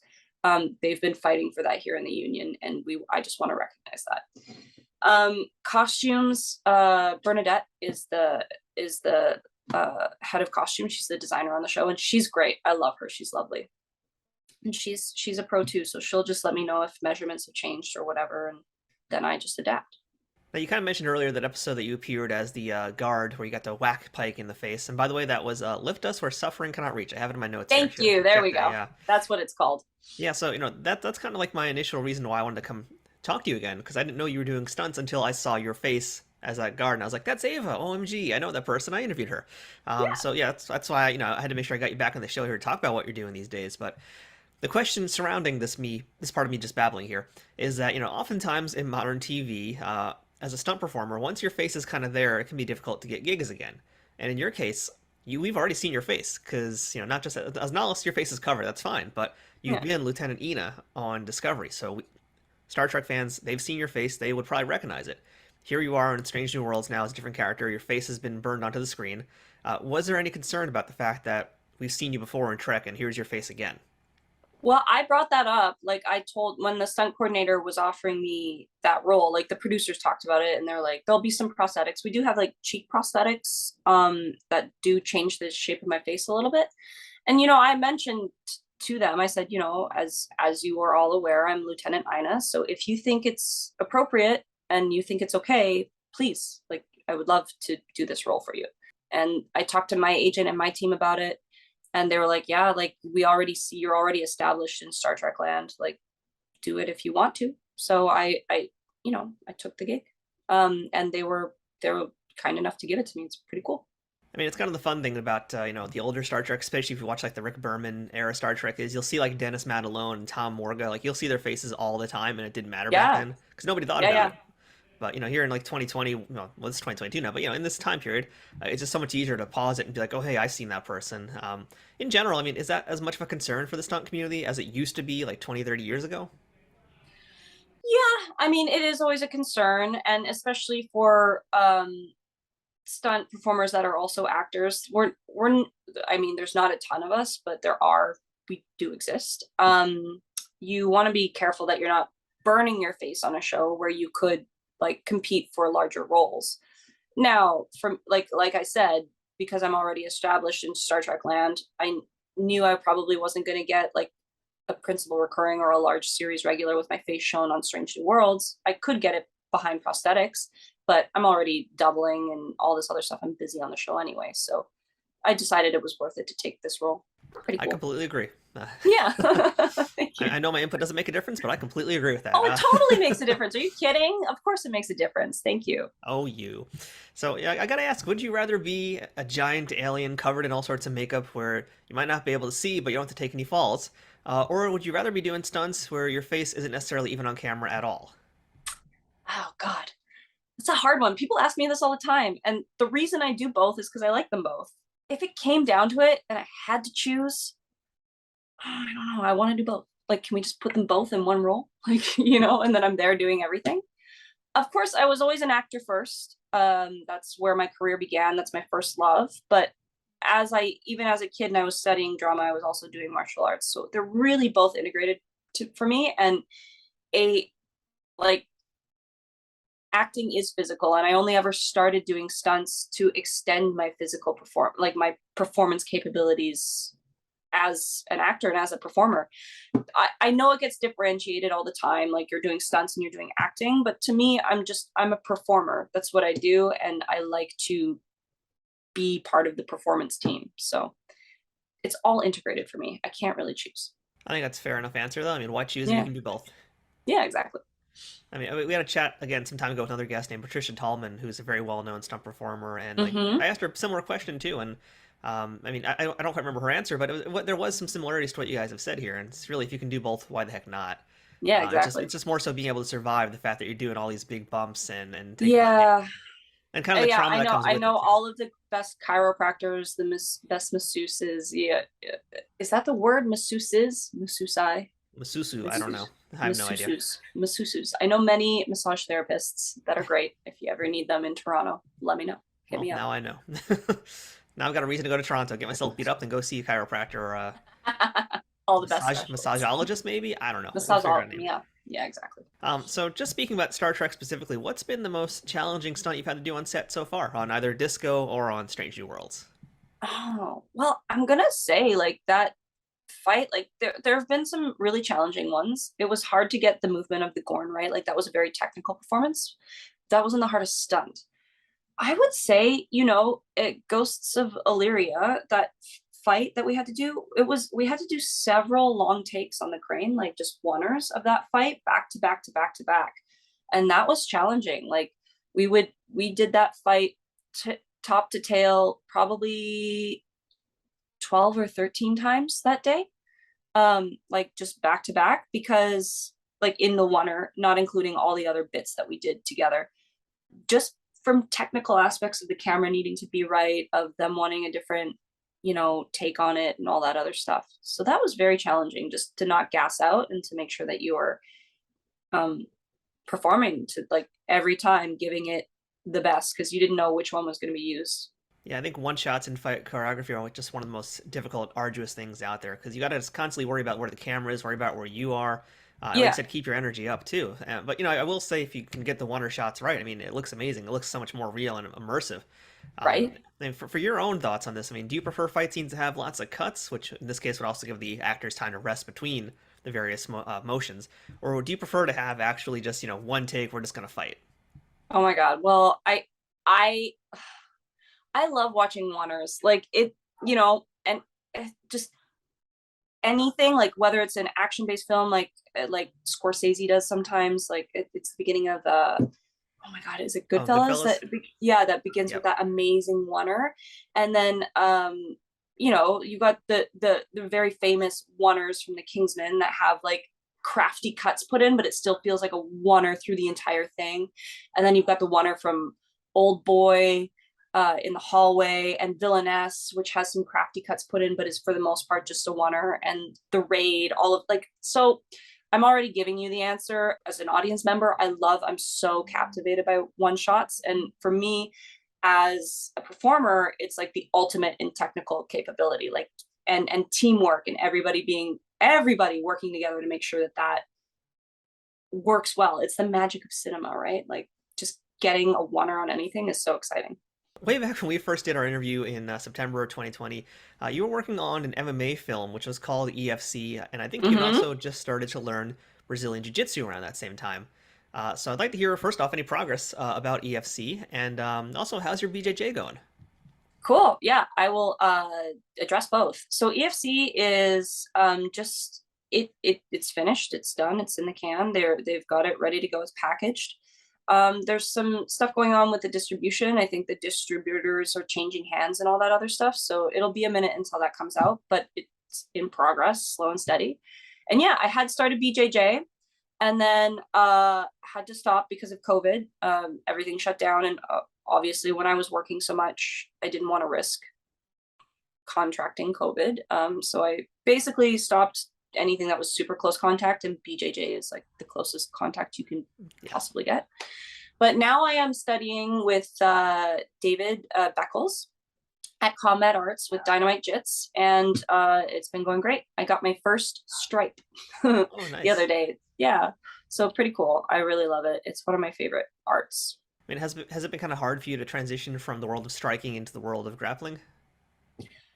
They've been fighting for that here in the union, and I just want to recognize that. Costumes, Bernadette is the head of costume. She's the designer on the show, and she's great. I love her. She's lovely. And she's a pro too, so she'll just let me know if measurements have changed or whatever, and then I just adapt. Now, you kind of mentioned earlier that episode that you appeared as the guard, where you got the whack Pike in the face. And by the way, that was Lift Us Where Suffering Cannot Reach. I have it in my notes. Thank you. There we go. Yeah. That's what it's called. Yeah, so, that's kind of like my initial reason why I wanted to come talk to you again, because I didn't know you were doing stunts until I saw your face as that guard, and I was like, that's Avaah, OMG, I know that person, I interviewed her. So yeah, that's why, I had to make sure I got you back on the show here to talk about what you're doing these days. But the question surrounding this part of me just babbling here is that, oftentimes in modern TV, as a stunt performer, once your face is kind of there, it can be difficult to get gigs again. And in your case, we've already seen your face, because, not just as Osnullus, your face is covered, that's fine, but you've been Lieutenant Ina on Discovery, so Star Trek fans, they've seen your face, they would probably recognize it. Here you are in Strange New Worlds now as a different character, your face has been burned onto the screen. Was there any concern about the fact that we've seen you before in Trek, and here's your face again? Well, I brought that up. Like, when the stunt coordinator was offering me that role, like, the producers talked about it, and they're like, there'll be some prosthetics. We do have like cheek prosthetics that do change the shape of my face a little bit. And, I mentioned to them, I said, as you are all aware, I'm Lieutenant Ina. So if you think it's appropriate and you think it's okay, please, like, I would love to do this role for you. And I talked to my agent and my team about it. And they were like, yeah, like, we already see you're already established in Star Trek land. Like, do it if you want to. So I took the gig. And they were kind enough to give it to me. It's pretty cool. I mean, it's kind of the fun thing about the older Star Trek, especially if you watch like the Rick Berman era Star Trek, is you'll see like Dennis Madalone and Tom Morga, like you'll see their faces all the time, and it didn't matter back Yeah. then because nobody thought Yeah, about yeah. it. But here in like 2020, well, it's 2022 now, but in this time period, it's just so much easier to pause it and be like, oh hey, I've seen that person. In general, I mean, is that as much of a concern for the stunt community as it used to be like 20, 30 years ago? Yeah, I mean, it is always a concern, and especially for stunt performers that are also actors. I mean, there's not a ton of us, but we do exist. You want to be careful that you're not burning your face on a show where you could like compete for larger roles. Now, from like I said, because I'm already established in Star Trek land, I knew I probably wasn't going to get like a principal recurring or a large series regular with my face shown on Strange New Worlds. I could get it behind prosthetics, but I'm already doubling and all this other stuff. I'm busy on the show anyway, so I decided it was worth it to take this role. Pretty cool. I completely agree. Yeah. Thank you. I know my input doesn't make a difference, but I completely agree with that. Oh, it totally makes a difference. Are you kidding? Of course it makes a difference. Thank you. Oh, you. So I gotta ask, would you rather be a giant alien covered in all sorts of makeup where you might not be able to see, but you don't have to take any falls? Or would you rather be doing stunts where your face isn't necessarily even on camera at all? Oh, God. It's a hard one. People ask me this all the time. And the reason I do both is because I like them both. If it came down to it and I had to choose, I don't know. I want to do both. Like, can we just put them both in one role? Like, and then I'm there doing everything. Of course, I was always an actor first. That's where my career began. That's my first love. But even as a kid and I was studying drama, I was also doing martial arts. So they're really both integrated for me. And acting is physical, and I only ever started doing stunts to extend my my performance capabilities as an actor and as a performer. I know it gets differentiated all the time, like you're doing stunts and you're doing acting, but to me, I'm a performer. That's what I do, and I like to be part of the performance team. So it's all integrated for me. I can't really choose. I think that's a fair enough answer, though. I mean, why choose if Yeah. you can do both? Yeah, exactly. I mean, we had a chat again some time ago with another guest named Patricia Tallman, who's a very well-known stunt performer, and I asked her a similar question too, and I mean, I don't quite remember her answer, but there was some similarities to what you guys have said here, and it's really, if you can do both, why the heck not? Yeah, exactly. It's just more so being able to survive the fact that you're doing all these big bumps and and kind of the Yeah, trauma that comes with I know it. all of the best chiropractors, the best masseuses. Yeah, is that the word? Masseuses, masseusi, Masusu, I don't know. I have no idea. Masseuses. I know many massage therapists that are great. If you ever need them in Toronto, let me know. Hit me up. Now I know. Now I've got a reason to go to Toronto, get myself beat up, and go see a chiropractor or all the best massageologist, maybe? I don't know. Yeah, exactly. So just speaking about Star Trek specifically, what's been the most challenging stunt you've had to do on set so far, on either Disco or on Strange New Worlds? Oh, well, I'm gonna say like that fight, like there have been some really challenging ones. It was hard to get the movement of the Gorn right. Like that was a very technical performance. That wasn't the hardest stunt. I would say, Ghosts of Illyria, that fight that we had to do, we had to do several long takes on the crane, like just oneers of that fight back to back to back to back. And that was challenging. Like we did that fight top to tail probably 12 or 13 times that day. Like just back to back, because like in the oneer, not including all the other bits that we did together, just from technical aspects of the camera needing to be right, of them wanting a different take on it and all that other stuff. So that was very challenging, just to not gas out and to make sure that you are performing to like every time giving it the best, because you didn't know which one was going to be used. Yeah, I think one shots in fight choreography are just one of the most difficult, arduous things out there, because you got to constantly worry about where the camera is, worry about where you are. Like I said, keep your energy up too. But I will say, if you can get the oneer shots right, I mean, it looks amazing. It looks so much more real and immersive. Right. And for your own thoughts on this, I mean, do you prefer fight scenes to have lots of cuts, which in this case would also give the actors time to rest between the various motions, or do you prefer to have actually just one take, we're just gonna fight? Oh my God. Well, I love watching oneers, like it, and just anything, like whether it's an action-based film like Scorsese does sometimes, like it's the beginning of oh my God, is it Oh, Goodfellas? Goodfellas. That begins Yep. with that amazing oneer. And then, you got the very famous oneers from the Kingsman that have like crafty cuts put in, but it still feels like a oneer through the entire thing. And then you've got the oneer from Old Boy, in the hallway, and Villainess, which has some crafty cuts put in, but is for the most part just a oneer, and the Raid, all of like, so I'm already giving you the answer as an audience member. I'm so captivated by one shots. And for me, as a performer, it's like the ultimate in technical capability, like, and teamwork, and everybody working together to make sure that works well. It's the magic of cinema, right? Like, just getting a oneer on anything is so exciting. Way back when we first did our interview in September of 2020, you were working on an MMA film, which was called EFC, and I think you'd also just started to learn Brazilian Jiu-Jitsu around that same time. So I'd like to hear, first off, any progress about EFC, and also, how's your BJJ going? Cool. Yeah, I will address both. So EFC is it's finished. It's done. It's in the can. They've got it ready to go. It's packaged. There's some stuff going on with the distribution. I think the distributors are changing hands and all that other stuff. So it'll be a minute until that comes out, but it's in progress, slow and steady. And yeah, I had started BJJ, and then had to stop because of COVID. Everything shut down, and obviously when I was working so much, I didn't want to risk contracting COVID. So I basically stopped anything that was super close contact, and BJJ is like the closest contact you can possibly get. But now I am studying with David Beckles at Combat Arts with Dynamite Jits, and it's been going great. I got my first stripe Oh, nice. the other day. Yeah, so pretty cool. I really love it. It's one of my favorite arts. I mean, has it been kind of hard for you to transition from the world of striking into the world of grappling?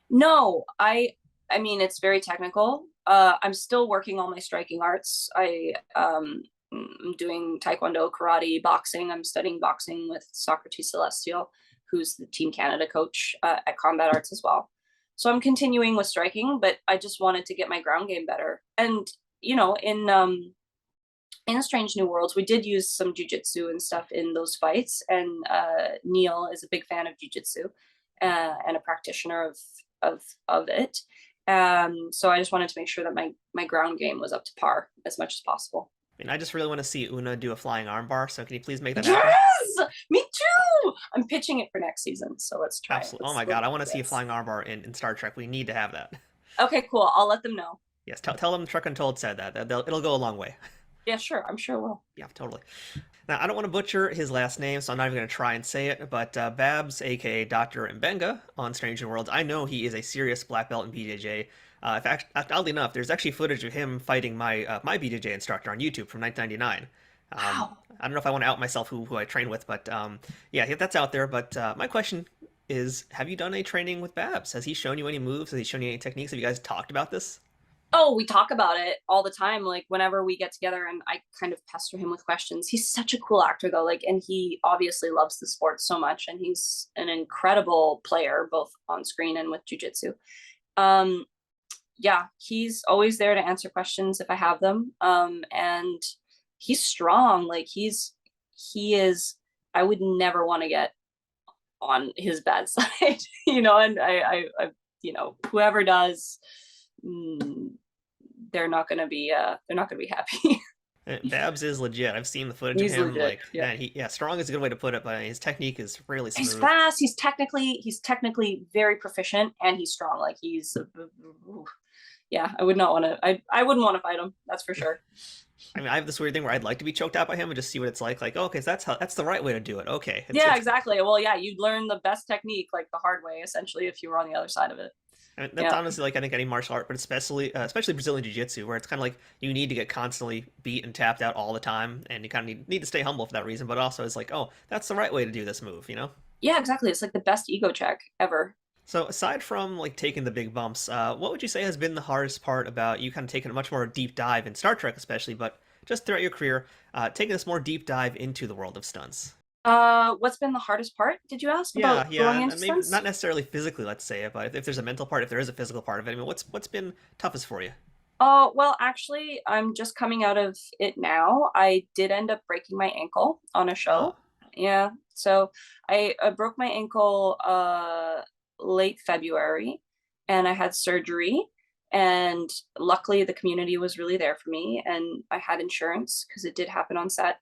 No, I mean, it's very technical. I'm still working on my striking arts. I'm doing taekwondo, karate, boxing. I'm studying boxing with Socrates Celestial, who's the Team Canada coach at Combat Arts as well. So I'm continuing with striking, but I just wanted to get my ground game better. And in Strange New Worlds, we did use some jujitsu and stuff in those fights. And Neil is a big fan of jujitsu and a practitioner of it. So I just wanted to make sure that my ground game was up to par as much as possible. I mean, I just really want to see Una do a flying armbar, so can you please make that happen? Yes! Me too! I'm pitching it for next season, so let's try. Absolutely. Oh my God, I want to see a flying armbar in Star Trek. We need to have that. Okay, cool. I'll let them know. Yes, tell them Trek Untold said that. It'll go a long way. Yeah, sure. I'm sure it will. Yeah, totally. Now, I don't want to butcher his last name, so I'm not even going to try and say it, but Babs, aka Dr. Mbenga on Strange New Worlds, I know he is a serious black belt in BJJ. In fact, oddly enough, there's actually footage of him fighting my BJJ instructor on YouTube from 1999. Wow. I don't know if I want to out myself who I train with, but yeah, that's out there. But my question is, have you done any training with Babs? Has he shown you any moves? Has he shown you any techniques? Have you guys talked about this? Oh, we talk about it all the time. Like whenever we get together, and I kind of pester him with questions. He's such a cool actor though. Like, and he obviously loves the sport so much, and he's an incredible player, both on screen and with jujitsu. Yeah, he's always there to answer questions if I have them. And he's strong. Like he is, I would never want to get on his bad side, and I whoever does, they're not gonna be happy. Babs is legit. I've seen the footage He's of him. legit, Like, yeah. Man, strong is a good way to put it, but his technique is really smooth. He's fast. He's technically very proficient, and he's strong. Like he's, yeah. I wouldn't want to fight him. That's for sure. I mean, I have this weird thing where I'd like to be choked out by him and just see what it's like. Like, oh, okay, so that's the right way to do it. Okay. Yeah, exactly. Well, yeah, you'd learn the best technique like the hard way, essentially, if you were on the other side of it. I mean, that's honestly like I think any martial art, but especially Brazilian Jiu-Jitsu, where it's kind of like you need to get constantly beat and tapped out all the time, and you kind of need to stay humble for that reason. But also, it's like, oh, that's the right way to do this move, Yeah, exactly. It's like the best ego check ever. So aside from like taking the big bumps, what would you say has been the hardest part about you kind of taking a much more deep dive in Star Trek, especially, but just throughout your career, taking this more deep dive into the world of stunts? What's been the hardest part? Did you ask about going into maybe stunts? not necessarily physically, let's say, but if there's a mental part, if there is a physical part of it, I mean, what's been toughest for you? Oh, well, actually, I'm just coming out of it now. I did end up breaking my ankle on a show. Yeah. So I broke my ankle late February, and I had surgery. And luckily, the community was really there for me, and I had insurance because it did happen on set.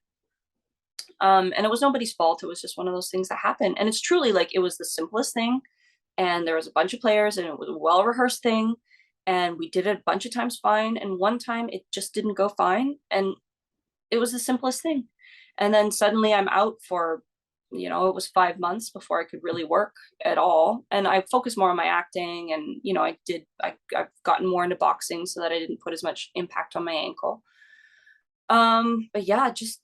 And it was nobody's fault. It was just one of those things that happened. And it's truly like it was the simplest thing. And there was a bunch of players, and it was a well-rehearsed thing. And we did it a bunch of times fine. And one time it just didn't go fine. And it was the simplest thing. And then suddenly I'm out for, it was 5 months before I could really work at all. And I focused more on my acting, and, I've gotten more into boxing so that I didn't put as much impact on my ankle. But yeah, just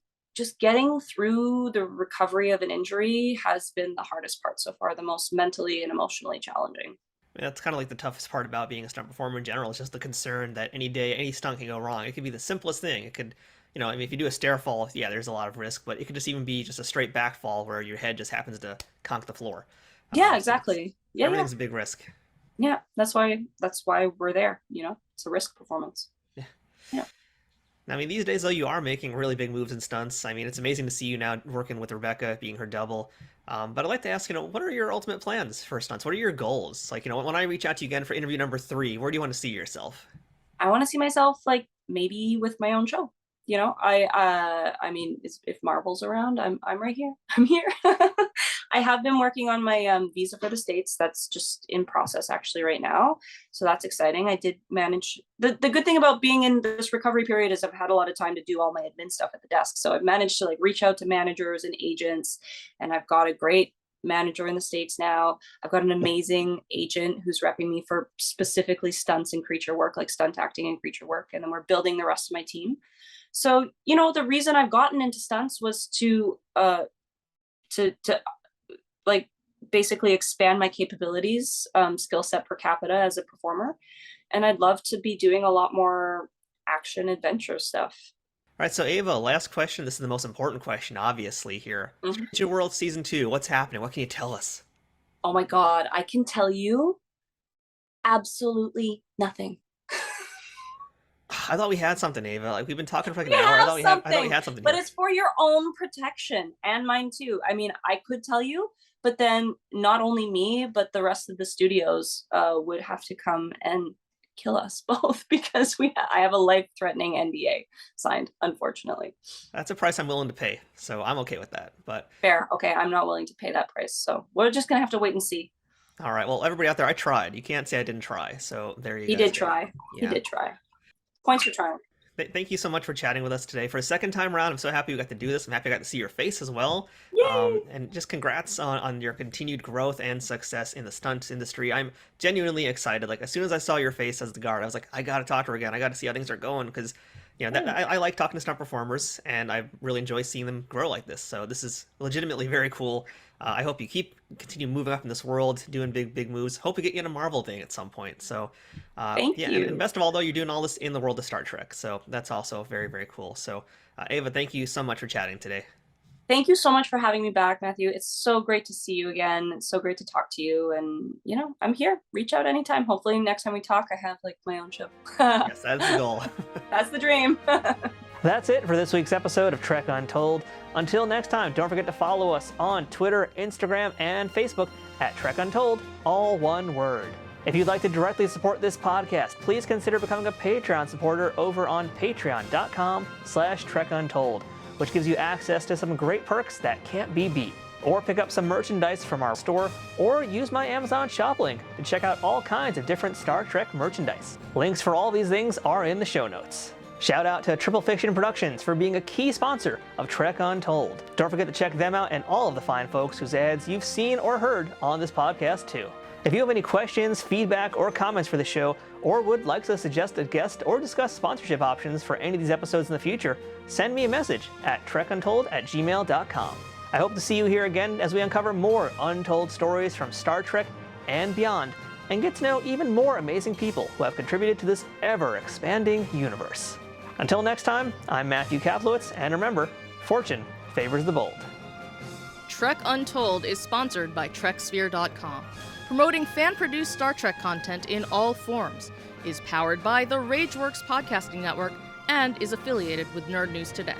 getting through the recovery of an injury has been the hardest part so far, the most mentally and emotionally challenging. That's kind of like the toughest part about being a stunt performer in general. It's just the concern that any day, any stunt can go wrong. It could be the simplest thing. It could, if you do a stair fall, yeah, there's a lot of risk, but it could just even be just a straight back fall where your head just happens to conk the floor. Yeah, exactly. Yeah, everything's a big risk. Yeah, that's why we're there. It's a risk performance. Yeah. I mean, these days, though, you are making really big moves in stunts. I mean, it's amazing to see you now working with Rebecca, being her double. But I'd like to ask, what are your ultimate plans for stunts? What are your goals? Like, when I reach out to you again for interview number 3, where do you want to see yourself? I want to see myself, like, maybe with my own show. I mean, if Marvel's around, I'm right here. I'm here. I have been working on my visa for the States. That's just in process actually right now. So that's exciting. I did manage, the good thing about being in this recovery period is I've had a lot of time to do all my admin stuff at the desk. So I've managed to reach out to managers and agents, and I've got a great manager in the States now. I've got an amazing agent who's repping me for specifically stunts and creature work, like stunt acting and creature work. And then we're building the rest of my team. So, the reason I've gotten into stunts was to basically expand my capabilities, skill set per capita as a performer. And I'd love to be doing a lot more action adventure stuff. All right, so Ava, last question. This is the most important question, obviously, here. Stranger World Season 2, what's happening? What can you tell us? Oh my God, I can tell you absolutely nothing. I thought we had something, Ava. We've been talking for an hour. I thought we had something. But it's for your own protection and mine too. I mean, I could tell you, but then not only me, but the rest of the studios would have to come and kill us both because I have a life-threatening NDA signed, unfortunately. That's a price I'm willing to pay, so I'm okay with that. But fair. Okay, I'm not willing to pay that price, so we're just gonna have to wait and see. All right. Well, everybody out there, I tried. You can't say I didn't try. So there you go. He did try. Yeah. He did try. Points for trying. Thank you so much for chatting with us today. For a second time around, I'm so happy we got to do this. I'm happy I got to see your face as well. And just congrats on your continued growth and success in the stunt industry. I'm genuinely excited. As soon as I saw your face as the guard, I was like, I got to talk to her again. I got to see how things are going because, I like talking to stunt performers, and I really enjoy seeing them grow like this. So this is legitimately very cool. I hope you continue moving up in this world, doing big moves. Hope we get you in a Marvel thing at some point. So, thank you. And best of all, though, you're doing all this in the world of Star Trek. So that's also very, very cool. So, Ava, thank you so much for chatting today. Thank you so much for having me back, Matthew. It's so great to see you again. It's so great to talk to you. And, I'm here. Reach out anytime. Hopefully next time we talk, I have my own show. Yes, that's the goal. That's the dream. That's it for this week's episode of Trek Untold. Until next time, don't forget to follow us on Twitter, Instagram, and Facebook at Trek Untold, all one word. If you'd like to directly support this podcast, please consider becoming a Patreon supporter over on patreon.com/TrekUntold, which gives you access to some great perks that can't be beat. Or pick up some merchandise from our store, or use my Amazon shop link to check out all kinds of different Star Trek merchandise. Links for all these things are in the show notes. Shout out to Triple Fiction Productions for being a key sponsor of Trek Untold. Don't forget to check them out and all of the fine folks whose ads you've seen or heard on this podcast too. If you have any questions, feedback, or comments for the show, or would like to suggest a guest or discuss sponsorship options for any of these episodes in the future, send me a message at trekuntold@gmail.com. I hope to see you here again as we uncover more untold stories from Star Trek and beyond, and get to know even more amazing people who have contributed to this ever-expanding universe. Until next time, I'm Matthew Kaplowitz, and remember, fortune favors the bold. Trek Untold is sponsored by TrekSphere.com, promoting fan-produced Star Trek content in all forms, is powered by the RageWorks podcasting network, and is affiliated with Nerd News Today.